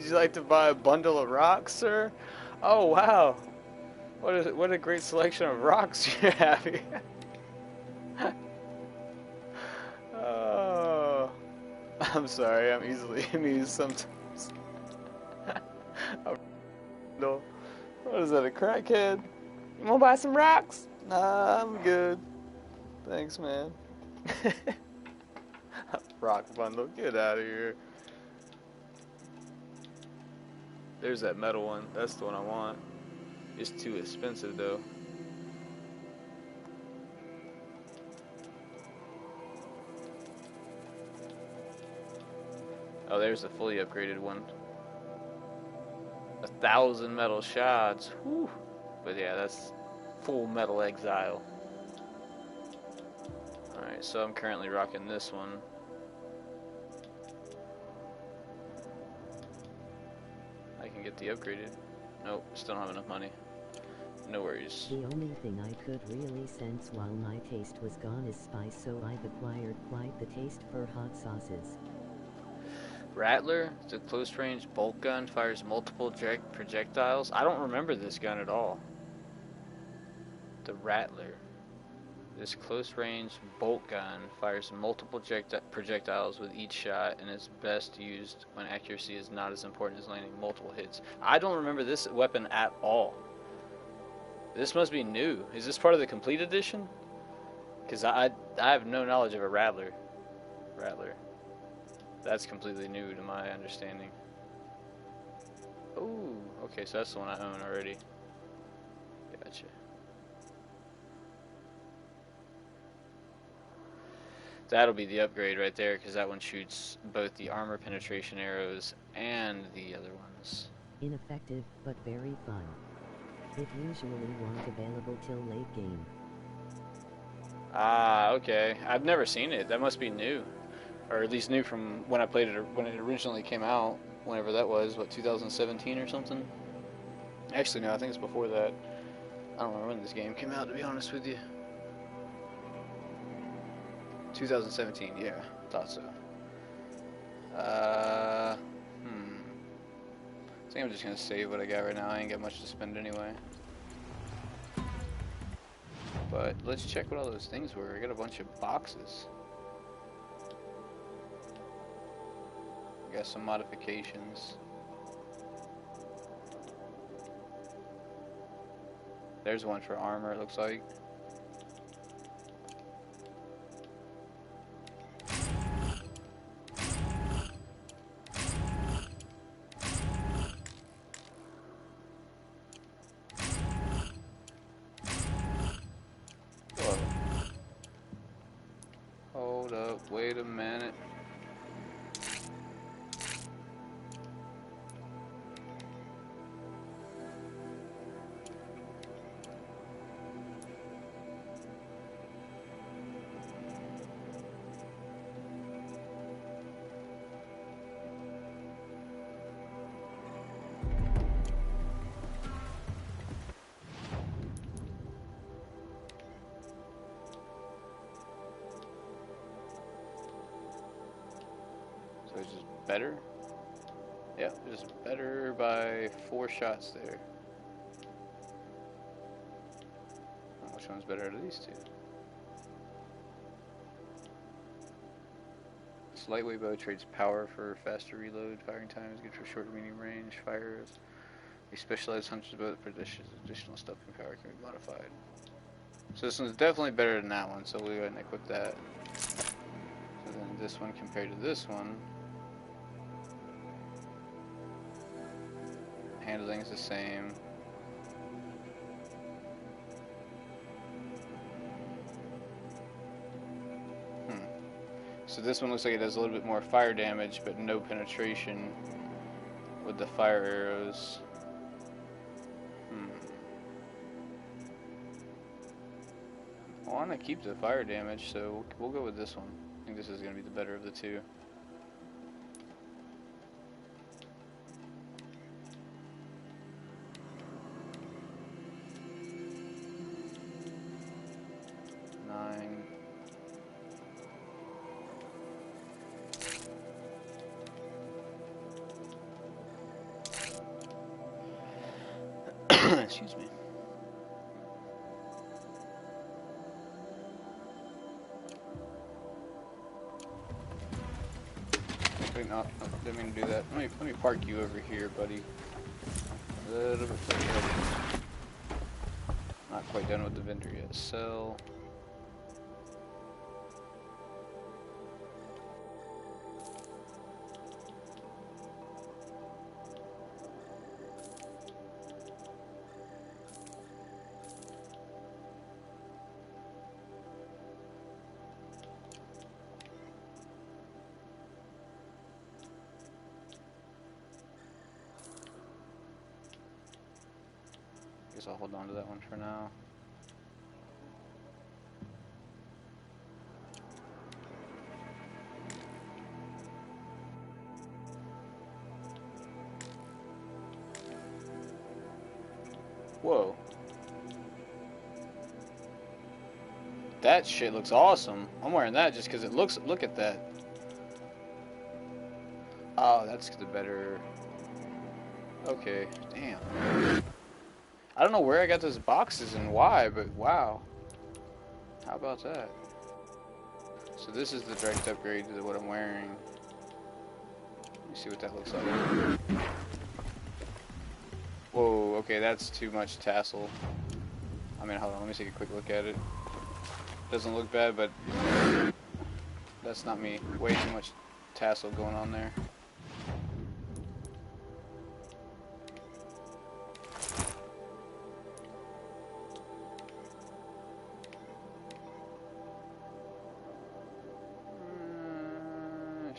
you like to buy a bundle of rocks, sir? Oh wow. What a great selection of rocks you have here. Oh. I'm sorry, I'm easily amused sometimes. No. What is that, a crackhead? You wanna buy some rocks? Nah, I'm good. Thanks, man. Rock bundle, get out of here. There's that metal one. That's the one I want. It's too expensive, though. Oh, there's the fully upgraded one. 1,000 metal shards. Whew. But yeah, that's full metal exile. Alright, so I'm currently rocking this one. I can get the upgraded. Nope, still don't have enough money. No worries.
The only thing I could really sense while my taste was gone is spice, so I've acquired quite the taste for hot sauces.
Rattler, the close-range bolt gun, fires multiple projectiles. I don't remember this gun at all. The Rattler. This close-range bolt gun fires multiple projectiles with each shot and is best used when accuracy is not as important as landing multiple hits. I don't remember this weapon at all. This must be new. Is this part of the complete edition? Because I have no knowledge of a Rattler. That's completely new to my understanding. Oh, okay, so that's the one I own already. Gotcha. That'll be the upgrade right there, because that one shoots both the armor penetration arrows and the other ones.
Ineffective, but very fun. It usually won't available till late game.
Ah, okay. I've never seen it. That must be new. Or at least new from when I played it, when it originally came out, whenever that was, what, 2017 or something? Actually, no, I think it's before that. I don't remember when this game came out, to be honest with you. 2017, yeah, thought so. I think I'm just gonna save what I got right now. I ain't got much to spend anyway. But let's check what all those things were. I got a bunch of boxes. I got some modifications. There's one for armor, it looks like. Whoa. Hold up, wait a minute. So it's just better? Yeah, just better by 4 shots there. Which one's better out of these two? This lightweight bow trades power for faster reload, firing time is good for short to medium range, fires. A specialized hunter's bow for additional stuff and power can be modified. So this one's definitely better than that one, so we'll go ahead and equip that. So then this one compared to this one, handling is the same. So this one looks like it does a little bit more fire damage, but no penetration with the fire arrows. I want to keep the fire damage, so we'll go with this one. I think this is going to be the better of the two. Excuse me. Wait, no, didn't mean to do that. Let me park you over here, buddy. A little bit further. Not quite done with the vendor yet. Sell. Guess I'll hold on to that one for now. Whoa. That shit looks awesome. I'm wearing that just because it looks, look at that. Oh, that's the better. Okay, damn. I don't know where I got those boxes and why, but wow. How about that? So this is the direct upgrade to what I'm wearing. Let me see what that looks like. Whoa, okay, that's too much tassel. I mean, hold on, let me take a quick look at it. Doesn't look bad, but that's not me. Way too much tassel going on there.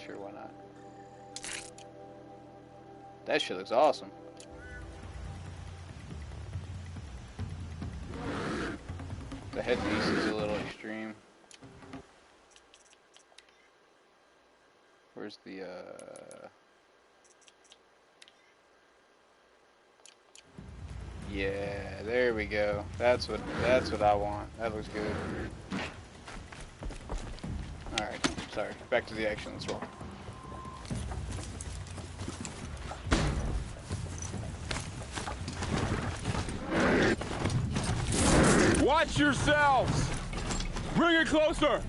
Sure, why not? That shit looks awesome. The headpiece is a little extreme. Where's the yeah, there we go. That's what I want. That looks good. Alright, sorry. Back to the action, let's roll.
Watch yourselves! Bring it closer!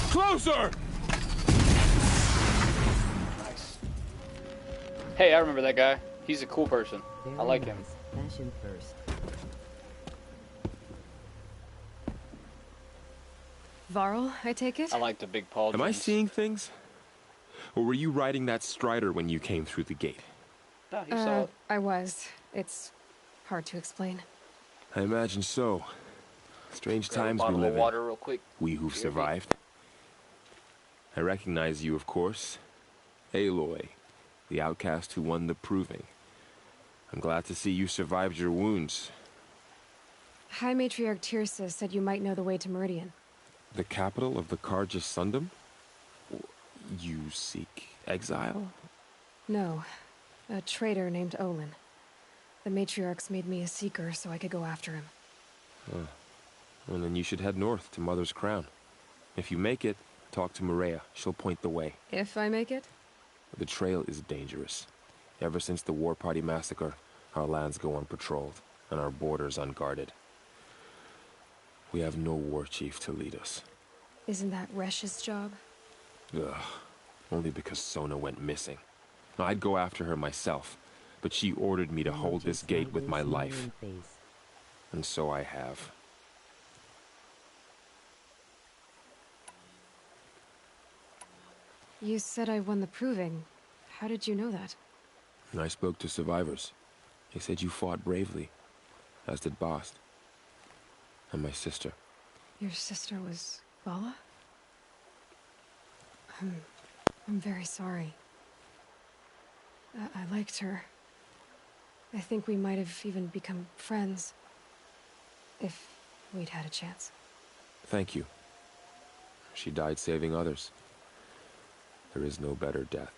Closer!
Nice. Hey, I remember that guy. He's a cool person. I like him.
Fashion first.
Varl, I take it?
I like the big Paul.
Am I seeing things? Or were you riding that Strider when you came through the gate?
No, he saw it.
I was. It's hard to explain.
I imagine so. Strange
Grab a
times we
bottle
live
of
in.
water real quick.
We who've survived. I recognize you, of course. Aloy, the outcast who won the proving. I'm glad to see you survived your wounds.
High Matriarch Tirsa said you might know the way to Meridian.
The capital of the Carja Sundom? You seek exile?
No. A traitor named Olin. The Matriarchs made me a seeker so I could go after him.
Huh. Well, then you should head north to Mother's Crown. If you make it, talk to Maria. She'll point the way.
If I make it?
The trail is dangerous. Ever since the War Party massacre, our lands go unpatrolled, and our borders unguarded. We have no war chief to lead us.
Isn't that Resh's job?
Ugh. Only because Sona went missing. I'd go after her myself, but she ordered me to hold this gate with my life. And so I have.
You said I won the proving. How did you know that?
I spoke to survivors. They said you fought bravely, as did Bast. And my sister.
Your sister was Bala? I'm very sorry. I liked her. I think we might have even become friends. If we'd had a chance.
Thank you. She died saving others. There is no better death.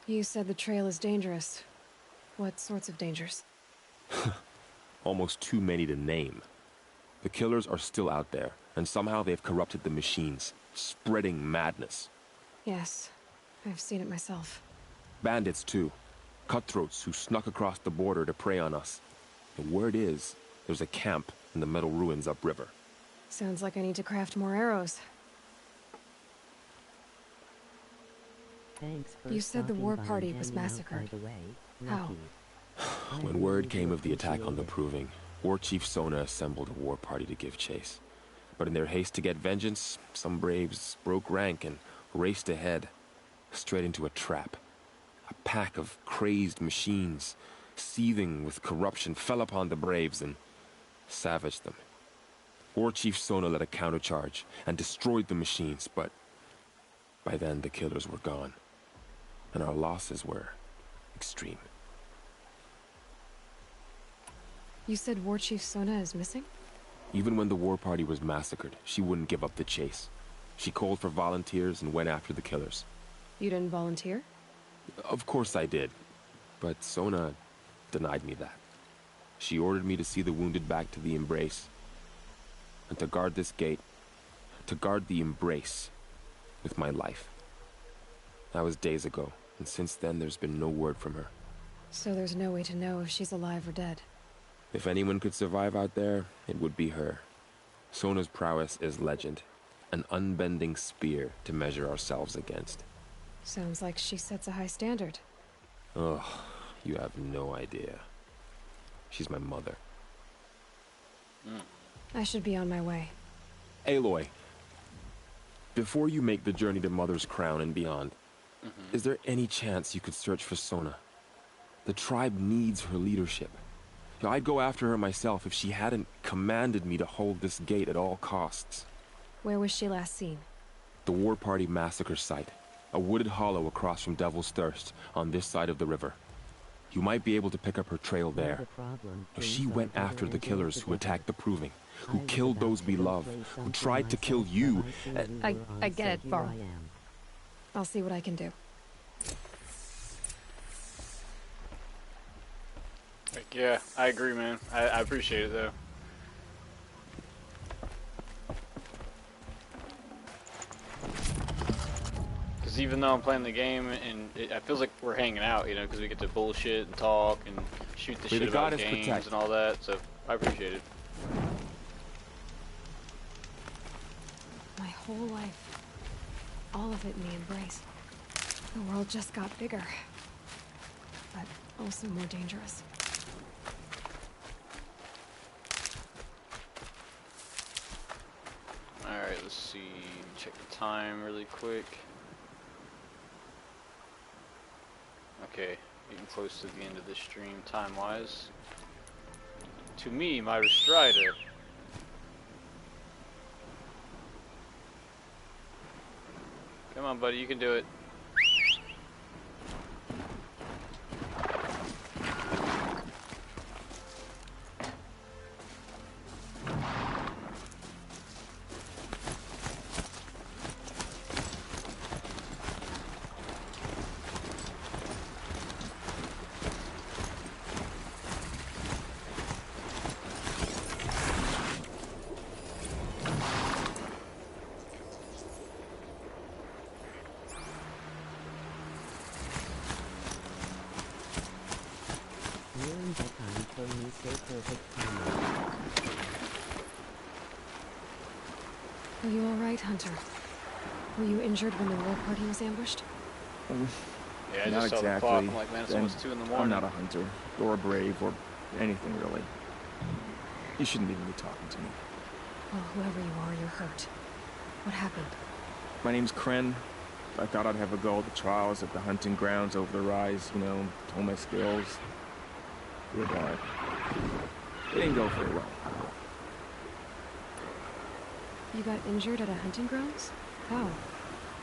You said the trail is dangerous. What sorts of dangers?
Almost too many to name. The killers are still out there, and somehow they've corrupted the machines, spreading madness.
Yes, I've seen it myself.
Bandits, too. Cutthroats who snuck across the border to prey on us. The word is, there's a camp in the metal ruins upriver.
Sounds like I need to craft more arrows.
Thanks for
You said the
stopping
war
by
party
and
was
hanging out,
massacred.
by the way.
How?
When word came of the attack on the Proving, War Chief Sona assembled a war party to give chase. But in their haste to get vengeance, some braves broke rank and raced ahead, straight into a trap. A pack of crazed machines, seething with corruption, fell upon the braves and savaged them. War Chief Sona led a countercharge and destroyed the machines, but by then the killers were gone, and our losses were extreme.
You said War Chief Sona is missing?
Even when the war party was massacred, she wouldn't give up the chase. She called for volunteers and went after the killers.
You didn't volunteer?
Of course I did, but Sona denied me that. She ordered me to see the wounded back to the Embrace, and to guard this gate, to guard the Embrace with my life. That was days ago, and since then there's been no word from her.
So there's no way to know if she's alive or dead.
If anyone could survive out there, it would be her. Sona's prowess is legend, an unbending spear to measure ourselves against.
Sounds like she sets a high standard.
Ugh, you have no idea. She's my mother.
I should be on my way.
Aloy, before you make the journey to Mother's Crown and beyond, is there any chance you could search for Sona? The tribe needs her leadership. I'd go after her myself if she hadn't commanded me to hold this gate at all costs.
Where was she last seen?
The War Party massacre site. A wooded hollow across from Devil's Thirst, on this side of the river. You might be able to pick up her trail there. She went after the killers who attacked the Proving, who killed those we love, who tried to kill you.
I get it, Varl. I'll see what I can do.
Yeah, I agree, man. I appreciate it, though. Even though I'm playing the game, and it feels like we're hanging out, you know, because we get to bullshit and talk and shoot the
May
shit
the
about
goddess
games
protect.
and all that, so I appreciate it.
My whole life, all of it in the embrace. The world just got bigger, but also more dangerous.
Alright, let's see. Check the time really quick. Okay, getting close to the end of the stream time-wise. To me, my Strider. Come on, buddy, you can do it.
Are you alright, Hunter? Were you injured when the war party was ambushed?
Yeah, I
Not
just saw the
exactly.
clock. I'm like, man, it's
And
almost 2 in the morning.
I'm not a hunter, or a brave, or anything really. You shouldn't even be talking to me.
Well, whoever you are, you're hurt. What happened?
My name's Kren. I thought I'd have a go at the trials at the hunting grounds over the rise, you know, hone my skills. But, it didn't go very well.
You got injured at a hunting grounds? How?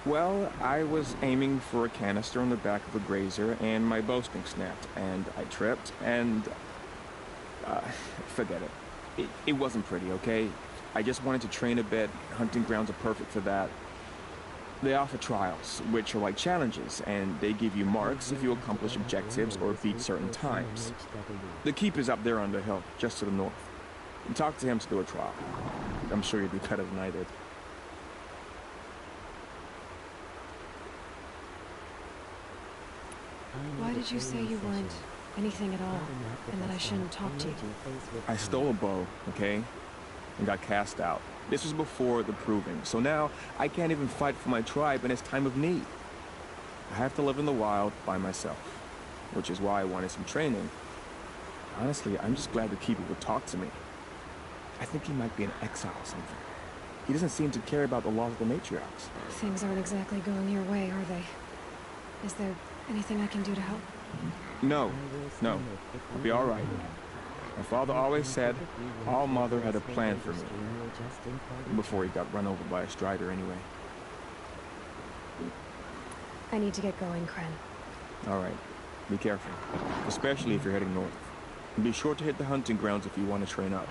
Well, I was aiming for a canister on the back of a grazer, and my bowstring snapped, and I tripped, and... forget it. It wasn't pretty, okay? I just wanted to train a bit. Hunting grounds are perfect for that. They offer trials, which are like challenges, and they give you marks if you accomplish objectives or beat certain times. The keep is up there on the hill, just to the north. And talk to him to do a trial. I'm sure you'd be better than I did.
Why did you say you weren't anything at all, and that I shouldn't talk to you?
I stole a bow, okay? And got cast out. This was before the proving, so now I can't even fight for my tribe in its time of need. I have to live in the wild by myself, which is why I wanted some training. Honestly, I'm just glad the keeper would talk to me. I think he might be in exile or something. He doesn't seem to care about the laws of the matriarchs.
Things aren't exactly going your way, are they? Is there anything I can do to help?
No, I'll be all right. My father always said All Mother had a plan for me. Before he got run over by a Strider anyway.
I need to get going, Kren.
All right, be careful, especially if you're heading north. And be sure to hit the hunting grounds if you want to train up.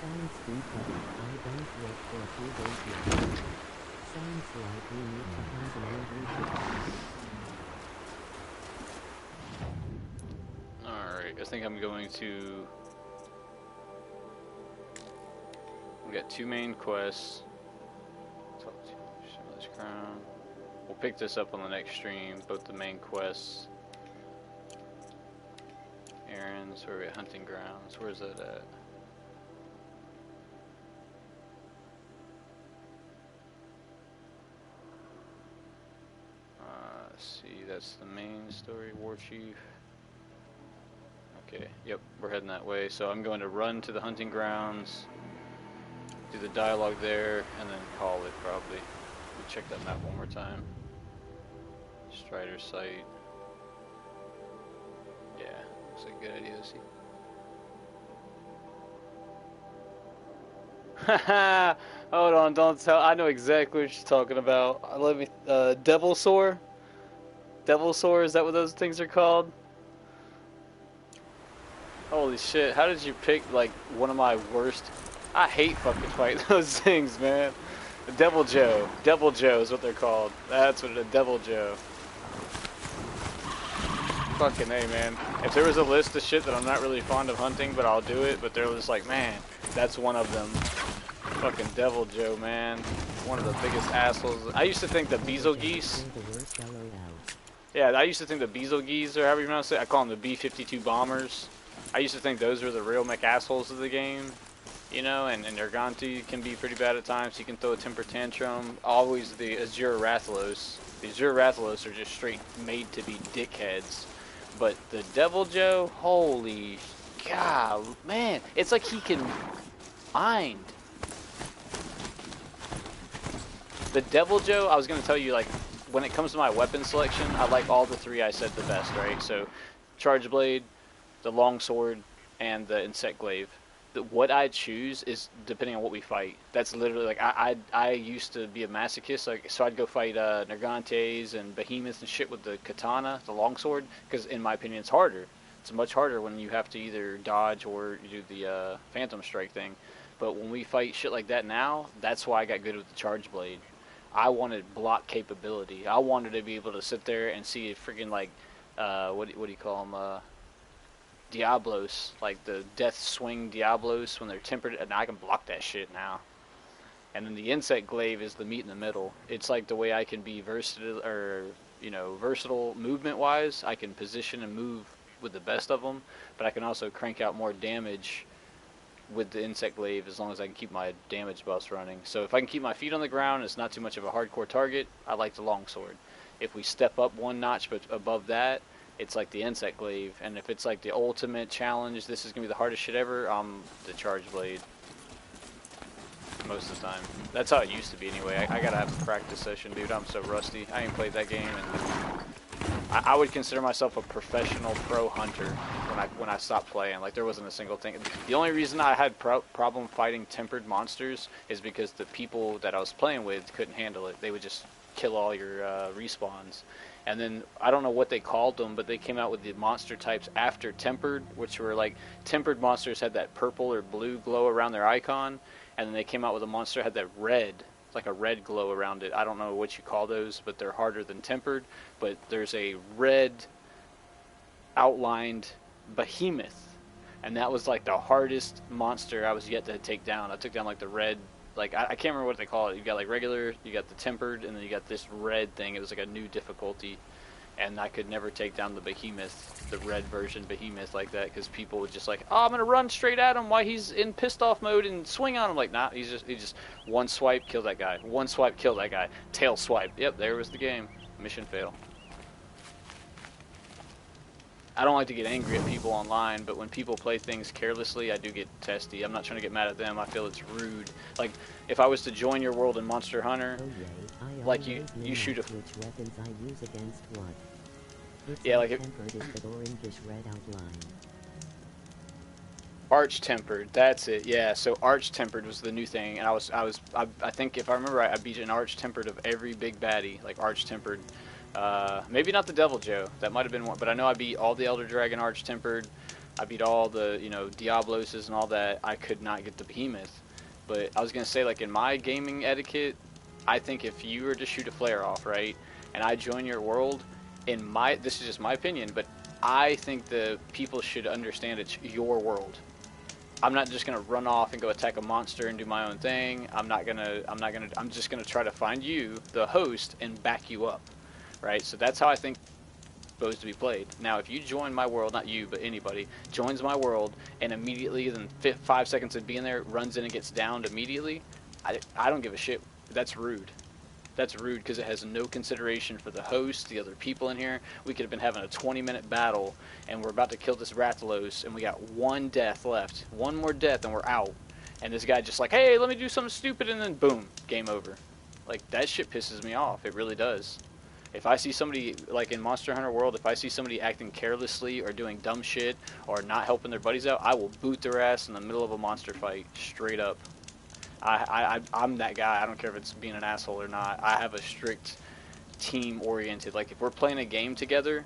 Sounds deep, I don't work for a few days yet. Sounds like we need to find an angry.
Alright, I think I'm going to... We got 2 main quests. Talk to Shimmer's Crown. We'll pick this up on the next stream, both the main quests. Errands, where are we at? Hunting grounds. Where's that at? Let's see, that's the main story, War Chief. Okay, yep, we're heading that way. So I'm going to run to the hunting grounds, do the dialogue there, and then call it probably. Let me check that map one more time. Strider site. Yeah, looks like a good idea to see. Haha! Hold on, don't tell. I know exactly what you're talking about. Let me. Devil Sore? Devil Sore, is that what those things are called? Holy shit, how did you pick, like, one of my worst... I hate fucking fighting those things, man. The Devil Joe. Devil Joe is what they're called. That's what it is, Devil Joe. Fucking A, man. If there was a list of shit that I'm not really fond of hunting, but I'll do it, but there was like, man, that's one of them. Fucking Devil Joe, man. One of the biggest assholes. I used to think the Beetle Geese... Yeah, I used to think the Betelgeuse, or however you pronounce it, I call them the B-52 bombers. I used to think those were the real mech-assholes of the game, you know, and Nerganti can be pretty bad at times. He can throw a temper tantrum. Always the Azure Rathalos. The Azure Rathalos are just straight made to be dickheads. But the Devil Joe, holy God, man, it's like he can mind. The Devil Joe, I was going to tell you, like, when it comes to my weapon selection, I like all the three I said the best, right? So, Charge Blade, the Longsword, and the Insect Glaive. What I choose is depending on what we fight. That's literally, like, I used to be a masochist, like, so I'd go fight Nergantes and Behemoths and shit with the Katana, the Longsword, because in my opinion it's harder. It's much harder when you have to either dodge or do the Phantom Strike thing. But when we fight shit like that now, that's why I got good with the Charge Blade. I wanted block capability. I wanted to be able to sit there and see a freaking, like, what do you call them? Diablos, like the Death Swing Diablos when they're tempered, and I can block that shit now. And then the Insect Glaive is the meat in the middle. It's like the way I can be versatile, or, you know, versatile movement-wise. I can position and move with the best of them, but I can also crank out more damage with the Insect Glaive as long as I can keep my damage buffs running. So if I can keep my feet on the ground, it's not too much of a hardcore target, I like the Longsword. If we step up one notch but above that, it's like the Insect Glaive. And if it's like the ultimate challenge, this is going to be the hardest shit ever, I'm the Charge Blade. Most of the time. That's how it used to be anyway. I gotta have a practice session, dude. I'm so rusty. I ain't played that game, and I would consider myself a professional pro hunter when I stopped playing. Like, there wasn't a single thing. The only reason I had problem fighting tempered monsters is because the people that I was playing with couldn't handle it. They would just kill all your respawns. And then, I don't know what they called them, but they came out with the monster types after tempered, which were like, tempered monsters had that purple or blue glow around their icon, and then they came out with a monster that had that red, like a red glow around it. I don't know what you call those, but they're harder than tempered. But there's a red outlined Behemoth, and that was like the hardest monster I was yet to take down. I took down like the red, like I can't remember what they call it. You got like regular, you got the tempered, and then you got this red thing. It was like a new difficulty, and I could never take down the Behemoth, the red version Behemoth like that, because people would just like, oh, I'm gonna run straight at him while he's in pissed off mode and swing on him. Like, nah, he just one swipe, kill that guy. One swipe, kill that guy. Tail swipe. Yep, there was the game. Mission fail. I don't like to get angry at people online, but when people play things carelessly, I do get testy. I'm not trying to get mad at them. I feel it's rude. Like, if I was to join your world in Monster Hunter, like you shoot a...
Which weapons I use against what?
Yeah, like
tempered is the orangish red outline.
Arch tempered, that's it. Yeah, so arch tempered was the new thing, and I think if I remember right, I beat an arch tempered of every big baddie, like arch tempered. Maybe not the Devil Joe, that might have been one, but I know I beat all the Elder Dragon arch tempered. I beat all the, you know, Diabloses and all that. I could not get the Behemoth. But I was gonna say, like, in my gaming etiquette, I think if you were to shoot a flare off, right, and I join your world, this is just my opinion, but I think the people should understand it's your world. I'm not just gonna run off and go attack a monster and do my own thing. I'm just gonna try to find you, the host, and back you up, right? So that's how I think it's supposed to be played. Now, if you join my world, not you, but anybody, joins my world, and immediately, within 5 seconds of being there, runs in and gets downed immediately, I don't give a shit. That's rude. That's rude because it has no consideration for the host, the other people in here. We could have been having a 20-minute battle, and we're about to kill this Rathalos, and we got one death left. One more death, and we're out. And this guy just like, hey, let me do something stupid, and then boom, game over. Like, that shit pisses me off. It really does. If I see somebody, like in Monster Hunter World, if I see somebody acting carelessly or doing dumb shit or not helping their buddies out, I will boot their ass in the middle of a monster fight, straight up. I'm that guy. I don't care if it's being an asshole or not. I have a strict team-oriented. Like, if we're playing a game together,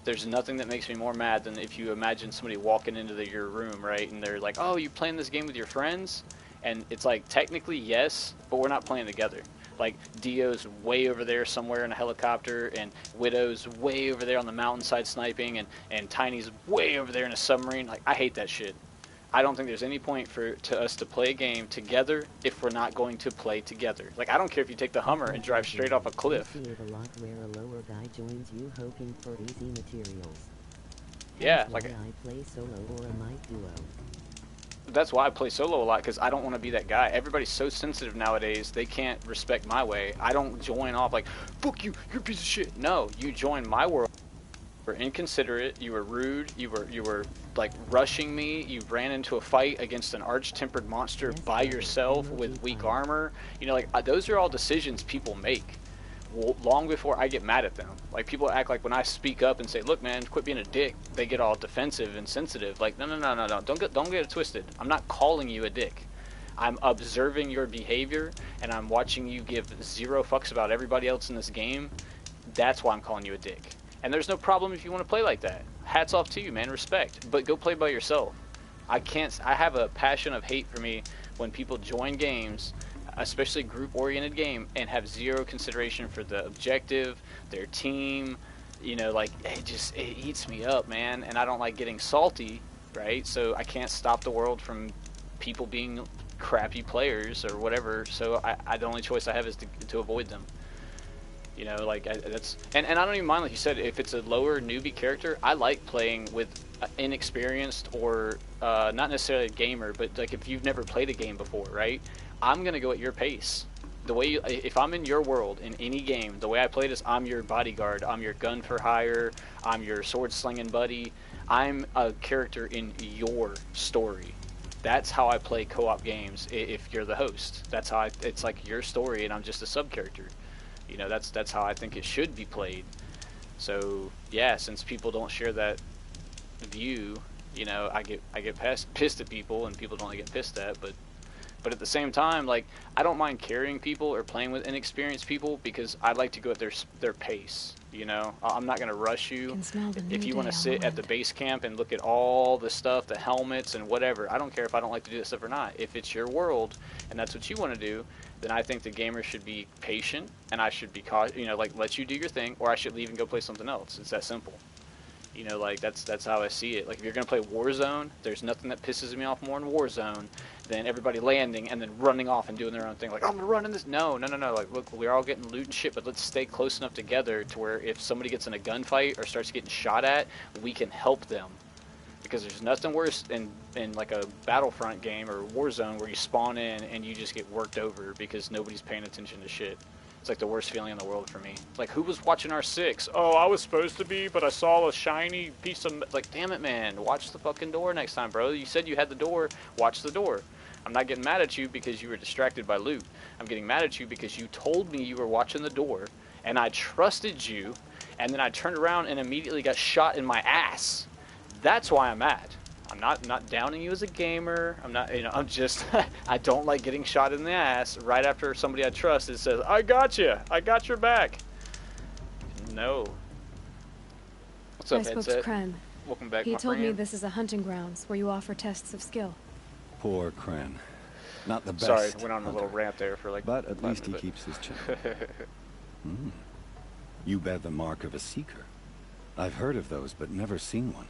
there's nothing that makes me more mad than if you imagine somebody walking into your room, right, and they're like, oh, you playing this game with your friends? And it's like, technically, yes, but we're not playing together. Like, Dio's way over there somewhere in a helicopter, and Widow's way over there on the mountainside sniping, and Tiny's way over there in a submarine. Like, I hate that shit. I don't think there's any point to us to play a game together if we're not going to play together. Like, I don't care if you take the Hummer and drive straight off a cliff.
I see it a lot where a lower guy joins you hoping for easy materials.
Yeah,
That's
like
why I play solo or a mic duo.
that's why I play solo a lot, because I don't want to be that guy. Everybody's so sensitive nowadays, they can't respect my way. I don't join off like, fuck you, you're a piece of shit. No, you join my world. You were inconsiderate, you were rude, you were like rushing me, you ran into a fight against an arch-tempered monster by yourself with weak armor. You know, like, those are all decisions people make long before I get mad at them. Like, people act like when I speak up and say, look man, quit being a dick, they get all defensive and sensitive. Like, no, don't get it twisted. I'm not calling you a dick. I'm observing your behavior, and I'm watching you give zero fucks about everybody else in this game. That's why I'm calling you a dick. And there's no problem if you want to play like that. Hats off to you, man. Respect. But go play by yourself. I have a passion of hate for me when people join games, especially group-oriented game, and have zero consideration for the objective, their team. You know, like, it eats me up, man. And I don't like getting salty, right? So I can't stop the world from people being crappy players or whatever. So the only choice I have is to avoid them. You know, like, that's... And I don't even mind, like you said, if it's a lower newbie character, I like playing with inexperienced or not necessarily a gamer, but, like, if you've never played a game before, right? I'm going to go at your pace. The way if I'm in your world, in any game, the way I play this, I'm your bodyguard, I'm your gun for hire, I'm your sword-slinging buddy. I'm a character in your story. That's how I play co-op games if you're the host. That's how it's like your story and I'm just a sub-character. You know, that's how I think it should be played. So yeah, since people don't share that view, you know, I get pissed at people, and people don't get pissed at. But at the same time, like, I don't mind carrying people or playing with inexperienced people because I like to go at their pace. You know, I'm not gonna rush you. If you want to sit at the base camp and look at all the stuff, the helmets and whatever, I don't care if I don't like to do that stuff or not. If it's your world and that's what you want to do, then I think the gamer should be patient, and I should be you know, like, let you do your thing, or I should leave and go play something else. It's that simple. You know, like, that's how I see it. Like, if you're gonna play Warzone, there's nothing that pisses me off more in Warzone than everybody landing and then running off and doing their own thing. Like, I'm gonna run in this. No. Like, look, we're all getting loot and shit, but let's stay close enough together to where if somebody gets in a gunfight or starts getting shot at, we can help them. Because there's nothing worse in like a Battlefront game or Warzone where you spawn in and you just get worked over because nobody's paying attention to shit. It's like the worst feeling in the world for me. Like, who was watching R6? Oh, I was supposed to be, but I saw a shiny piece of... Like, damn it, man. Watch the fucking door next time, bro. You said you had the door. Watch the door. I'm not getting mad at you because you were distracted by loot. I'm getting mad at you because you told me you were watching the door, and I trusted you, and then I turned around and immediately got shot in my ass. That's why I'm mad. I'm not downing you as a gamer. I'm not, you know, I'm just, I don't like getting shot in the ass right after somebody I trust says, I got you. I got your back. No. What's up,
I spoke
Headset?
to Kren.
Welcome back,
He
my
told me
friend.
this is a hunting grounds where you offer tests of skill.
Poor Kren. Not the best.
Sorry, went on a little rant there for like...
But at least he keeps his chin. You bear the mark of a seeker. I've heard of those, but never seen one.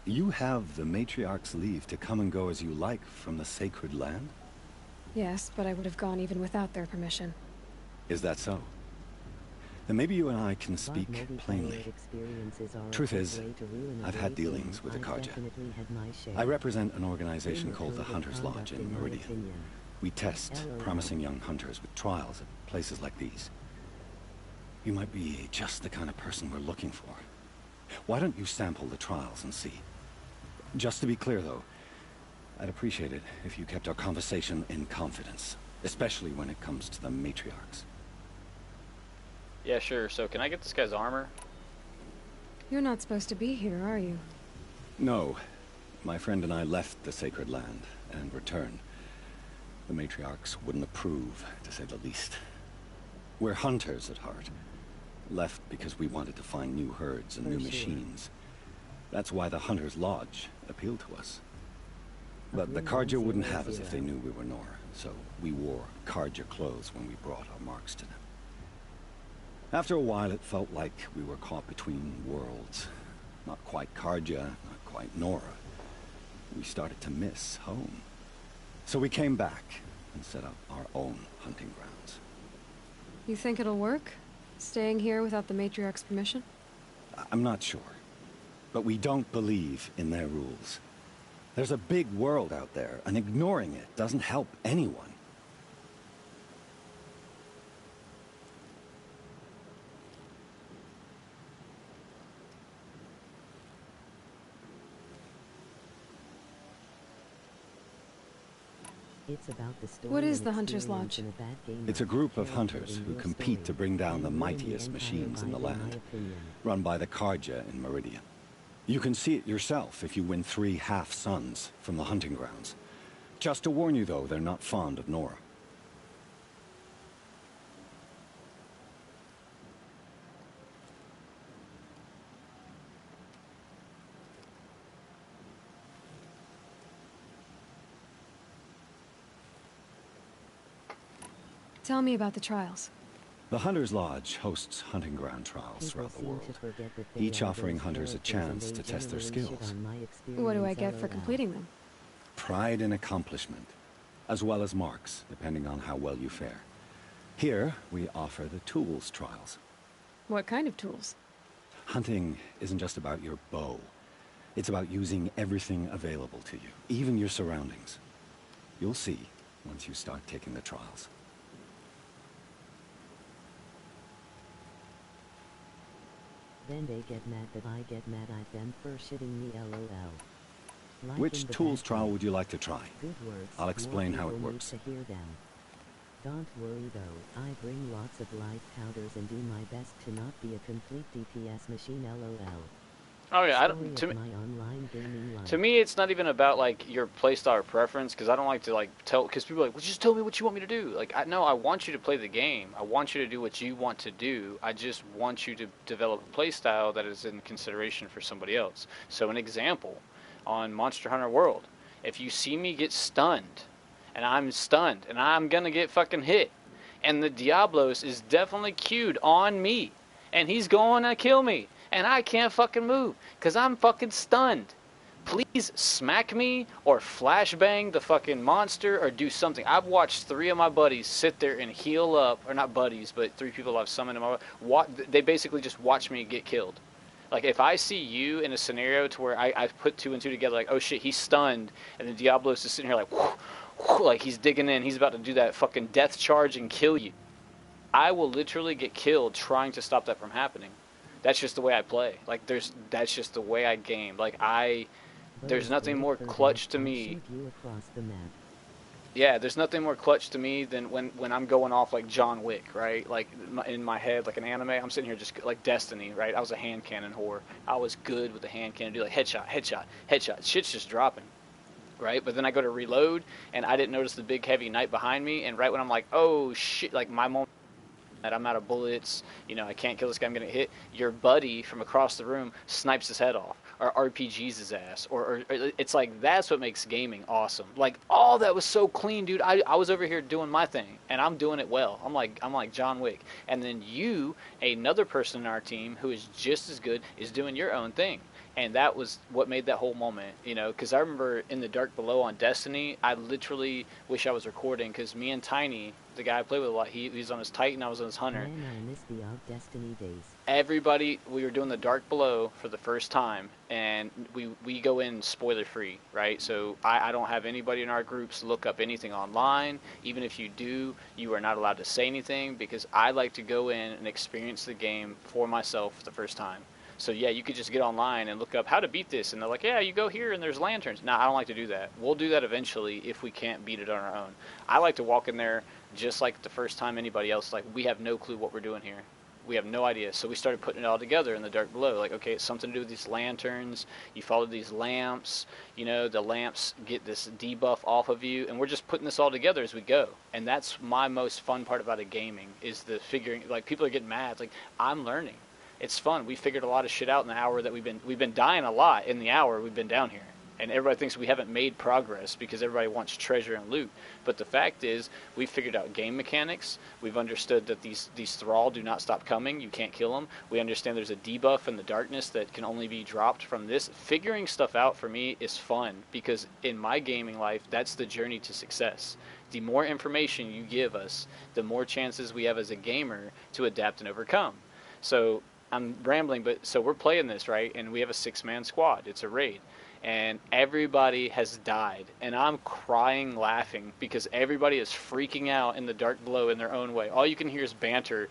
You have the Matriarch's leave to come and go as you like from the sacred land?
Yes, but I would have gone even without their permission.
Is that so? Then maybe you and I can speak plainly. Truth is, I've had dealings with the Karja. I represent an organization called the Hunter's Lodge in Meridian. We test promising young hunters with trials at places like these. You might be just the kind of person we're looking for. Why don't you sample the trials and see? Just to be clear, though, I'd appreciate it if you kept our conversation in confidence, especially when it comes to the matriarchs.
Yeah, sure. So can I get this guy's armor?
You're not supposed to be here, are you?
No. My friend and I left the sacred land and returned. The matriarchs wouldn't approve, to say the least. We're hunters at heart. Left because we wanted to find new herds and new machines. That's why the Hunter's Lodge appealed to us. But the Karja wouldn't have us if they knew we were Nora, so we wore Karja clothes when we brought our marks to them. After a while, it felt like we were caught between worlds. Not quite Karja, not quite Nora.
we started to miss home. So we came back and set up our own hunting grounds.
You think it'll work? Staying here without the matriarch's permission?
I'm not sure. But we don't believe in their rules. There's a big world out there, and ignoring it doesn't help anyone.
It's about the story.
What is
and
the Hunter's
experience
Lodge?
in a bad game
It's a
of
group of
character
hunters
in
who
your
compete to
story.
bring down the
You lead
mightiest
empire
machines in the
by my
land,
opinion.
run by the Carja in Meridian. You can see it yourself if you win 3 half-suns from the hunting grounds. Just to warn you, though, they're not fond of Nora.
Tell me about the trials.
The Hunter's Lodge hosts hunting ground trials throughout the world, each offering hunters a chance to test their skills.
What do I get for completing them?
Pride in accomplishment, as well as marks, depending on how well you fare. Here, we offer the tools trials.
What kind of tools?
Hunting isn't just about your bow. It's about using everything available to you, even your surroundings. You'll see once you start taking the trials.
Then they get mad that I get mad at them for shitting me LOL. Like
Which
in the
tools
bad
trial
game.
would you like to try?
Good words.
I'll explain
More
how it
people
works.
need to hear them. Don't worry though, I bring lots of life powders and do my best to not be a complete DPS machine LOL.
Oh yeah, I
Story
don't.
of
To me,
my online gaming life.
to me, it's not even about like your playstyle or preference, because I don't like to like tell. Because people are like, well, just tell me what you want me to do. Like, no, I want you to play the game. I want you to do what you want to do. I just want you to develop a playstyle that is in consideration for somebody else. So, an example, on Monster Hunter World, if you see me get stunned, and I'm gonna get fucking hit, and the Diablos is definitely queued on me, and he's going to kill me. And I can't fucking move, because I'm fucking stunned. Please smack me, or flashbang the fucking monster, or do something. I've watched 3 of my buddies sit there and heal up, or not buddies, but 3 people I've summoned in my they basically just watch me get killed. Like, if I see you in a scenario to where I put 2 and 2 together, like, oh shit, he's stunned, and the Diablos is sitting here like, whoo, whoo, like he's digging in, he's about to do that fucking death charge and kill you. I will literally get killed trying to stop that from happening. That's just the way I play. Like, that's just the way I game. Like, there's nothing more clutch to me. Yeah, there's nothing more clutch to me than when I'm going off like John Wick, right? Like, in my head, like an anime, I'm sitting here just like Destiny, right? I was a hand cannon whore. I was good with the hand cannon. Do like headshot, headshot, headshot. Shit's just dropping, right? But then I go to reload, and I didn't notice the big heavy knight behind me, and right when I'm like, oh shit, like my moment, that I'm out of bullets, you know, I can't kill this guy, I'm gonna hit, your buddy from across the room snipes his head off, or RPGs his ass, or it's like, that's what makes gaming awesome. Like, oh, that was so clean, dude. I was over here doing my thing, and I'm doing it well. I'm like John Wick. And then you, another person in our team who is just as good, is doing your own thing. And that was what made that whole moment, you know, because I remember in the Dark Below on Destiny, I literally wish I was recording, because me and Tiny, the guy I play with a lot, he's on his Titan, I was on his Hunter.
Man, I miss the old Destiny days.
Everybody, we were doing the Dark Below for the first time, and we go in spoiler free, right? So I don't have anybody in our groups look up anything online. Even if you do, you are not allowed to say anything, because I like to go in and experience the game for myself for the first time. So yeah, you could just get online and look up how to beat this, and they're like, yeah, you go here and there's lanterns. No, I don't like to do that. We'll do that eventually if we can't beat it on our own. I like to walk in there just like the first time anybody else, like, we have no clue what we're doing here. We have no idea. So we started putting it all together in the Dark Below. Like, okay, it's something to do with these lanterns. You follow these lamps. You know, the lamps get this debuff off of you. And we're just putting this all together as we go. And that's my most fun part about it gaming, is the figuring. Like, people are getting mad. It's like, I'm learning. It's fun. We figured a lot of shit out in the hour that we've been dying a lot in the hour we've been down here. And everybody thinks we haven't made progress because everybody wants treasure and loot. But the fact is, we've figured out game mechanics. We've understood that these thrall do not stop coming. You can't kill them. We understand there's a debuff in the darkness that can only be dropped from this. Figuring stuff out for me is fun because in my gaming life, that's the journey to success. The more information you give us, the more chances we have as a gamer to adapt and overcome. So I'm rambling, but so we're playing this, right? And we have a 6-man squad. It's a raid. And everybody has died. And I'm crying laughing because everybody is freaking out in the dark below in their own way. All you can hear is banter.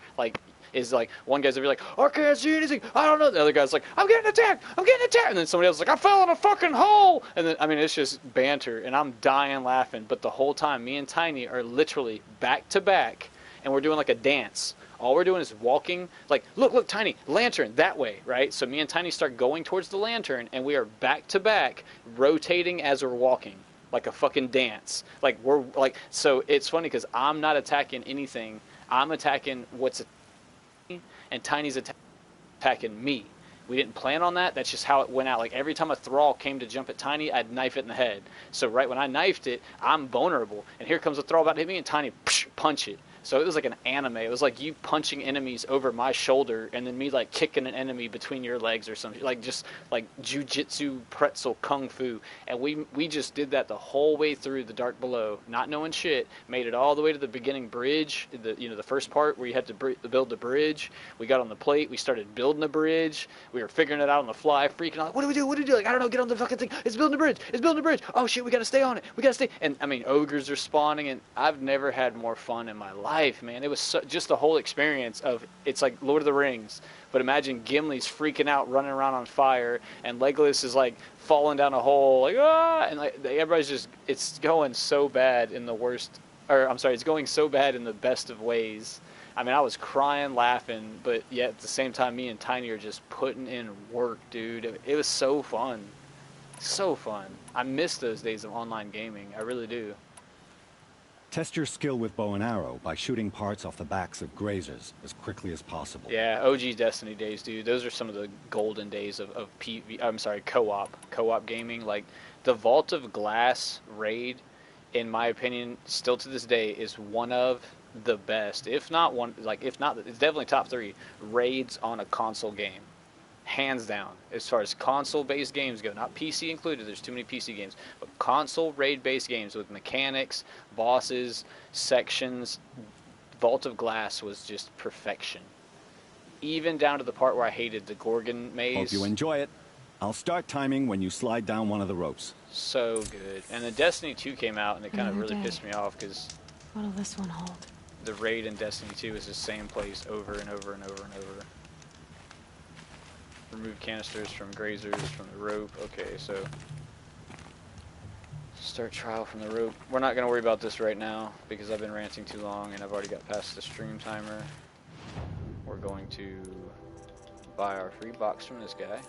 Is one guy's like, I can't see anything. I don't know. The other guy's like, I'm getting attacked. I'm getting attacked. And then somebody else is like, I fell in a fucking hole. And then, it's just banter. And I'm dying laughing. But the whole time, me and Tiny are literally back to back. And we're doing like a dance. All we're doing is walking, look, Tiny, lantern, that way, right? So me and Tiny start going towards the lantern, and we are back to back, rotating as we're walking, like a fucking dance. So it's funny because I'm not attacking anything. I'm attacking what's attacking, and Tiny's attacking me. We didn't plan on that. That's just how it went out. Like, every time a thrall came to jump at Tiny, I'd knife it in the head. So right when I knifed it, I'm vulnerable. And here comes a thrall about to hit me, and Tiny, punch it. So it was like an anime. It was like you punching enemies over my shoulder and then me like kicking an enemy between your legs or something. Just like jujitsu pretzel kung fu. And we just did that the whole way through the dark below, not knowing shit. Made it all the way to the beginning bridge, the first part where you had to build the bridge. We got on the plate. We started building the bridge. We were figuring it out on the fly, freaking out. What do we do? What do we do? Like, I don't know. Get on the fucking thing. It's building the bridge. It's building the bridge. Oh shit, we got to stay on it. We got to stay. And ogres are spawning, and I've never had more fun in my life. Man, it was just the whole experience of it's like Lord of the Rings, but imagine Gimli's freaking out, running around on fire, and Legolas is like falling down a hole, and everybody's just it's going so bad in the worst, or I'm sorry, it's going so bad in the best of ways. I was crying, laughing, but yet at the same time, me and Tiny are just putting in work, dude. It was so fun, so fun. I miss those days of online gaming. I really do.
Test your skill with bow and arrow by shooting parts off the backs of grazers as quickly as possible.
Yeah, OG Destiny days, dude. Those are some of the golden days of co-op gaming. Like, the Vault of Glass raid, in my opinion, still to this day, is one of the best. If not, it's definitely top 3 raids on a console game. Hands down, as far as console-based games go, not PC included, there's too many PC games, but console raid-based games with mechanics, bosses, sections, Vault of Glass was just perfection. Even down to the part where I hated the Gorgon maze.
Hope you enjoy it. I'll start timing when you slide down one of the ropes.
So good. And then Destiny 2 came out, and it kind of really pissed me off, because
What'll this one hold?
the raid in Destiny 2 is the same place over and over and over and over. Remove canisters from grazers, from the rope. Okay, so start trial from the rope. We're not going to worry about this right now because I've been ranting too long and I've already got past the stream timer. We're going to buy our free box from this guy.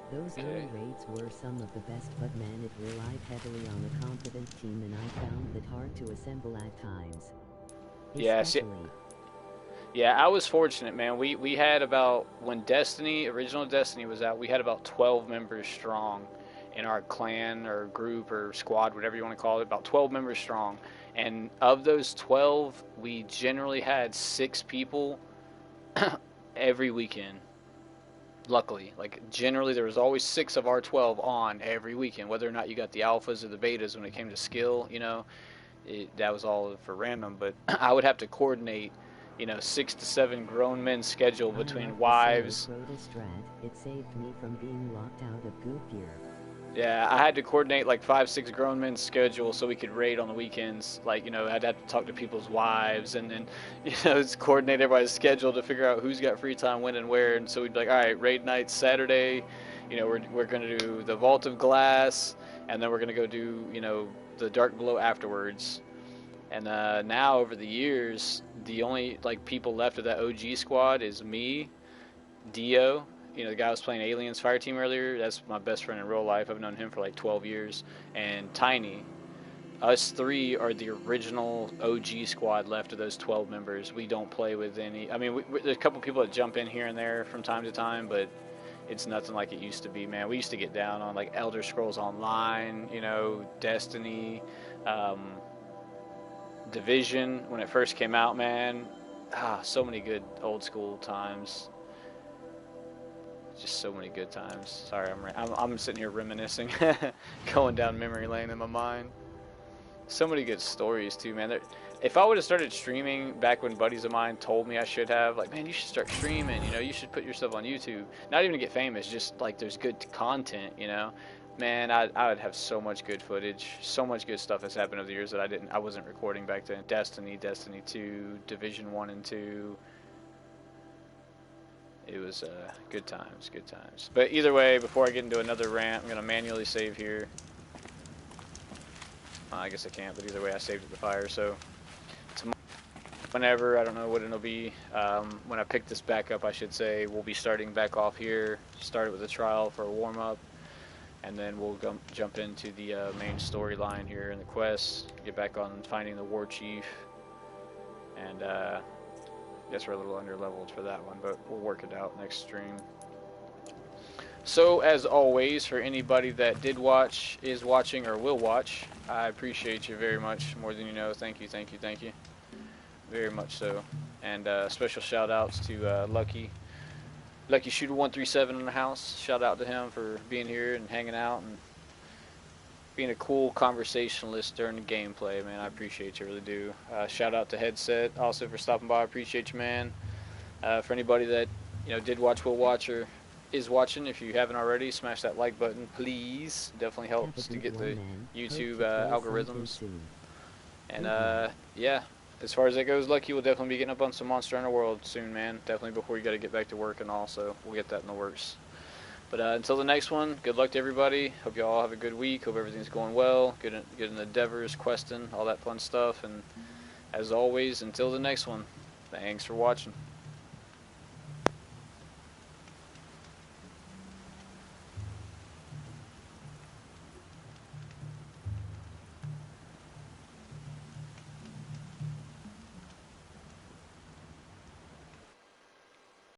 Those early raids were some of the best, but man, it relied heavily on a competent team, and I found that hard to assemble at times.
Yeah, yeah, I was fortunate, man. We had about, when original Destiny was out, we had about 12 members strong in our clan or group or squad, whatever you want to call it, about 12 members strong. And of those 12, we generally had 6 people every weekend. Luckily, generally there was always 6 of our 12 on every weekend, whether or not you got the alphas or the betas when it came to skill, that was all for random. But I would have to coordinate 6 to 7 grown men's schedule between wives.
It saved me from being locked out of Goop Gear.
Yeah, I had to coordinate 5, 6 grown men's schedule so we could raid on the weekends. I'd have to talk to people's wives and then, coordinate everybody's schedule to figure out who's got free time, when and where. And so we'd be like, all right, raid night Saturday, we're going to do the Vault of Glass, and then we're going to go do, the Dark Below afterwards. And now, over the years, the only people left of that OG squad is me, Dio, the guy who was playing Aliens Fireteam earlier. That's my best friend in real life. I've known him for 12 years. And Tiny. Us 3 are the original OG squad left of those 12 members. We don't play with any. There's a couple people that jump in here and there from time to time, but it's nothing like it used to be, man. We used to get down on like Elder Scrolls Online, you know, Destiny, Division when it first came out, man. So many good old school times. Just so many good times. Sorry, I'm sitting here reminiscing, going down memory lane in my mind. So many good stories too, man. If I would have started streaming back when buddies of mine told me I should have, like, man, you should start streaming, you know, you should put yourself on YouTube. Not even to get famous, just like there's good content, you know. Man, I would have so much good footage, so much good stuff has happened over the years that I wasn't recording back then. Destiny 2, Division 1 and 2. It was good times, good times. But either way, before I get into another rant, I'm going to manually save here. I guess I can't, but either way, I saved at the fire. So tomorrow, whenever, I don't know what it'll be, when I pick this back up, I should say, we'll be starting back off here. Started with a trial for a warm-up, and then we'll jump into the main storyline here in the quest, get back on finding the war chief, and I guess we're a little under-leveled for that one, but we'll work it out next stream. So, as always, for anybody that did watch, is watching, or will watch, I appreciate you very much, more than you know. Thank you, thank you, thank you. Very much so. And special shout-outs to Lucky Shooter 137 in the house. Shout out to him for being here and hanging out and being a cool conversationalist during the gameplay, man. I appreciate you, really do. Shout out to Headset also for stopping by. I appreciate you, man. For anybody that, you know, did watch, will watch, or is watching, if you haven't already, smash that like button, please. Definitely helps to get the YouTube algorithms. And yeah, as far as that goes, Lucky will definitely be getting up on some Monster Hunter World soon, man. Definitely before you got to get back to work and all, so we'll get that in the works. But until the next one, good luck to everybody. Hope you all have a good week. Hope everything's going well. Good in the endeavors, questing, all that fun stuff. And as always, until the next one, thanks for watching.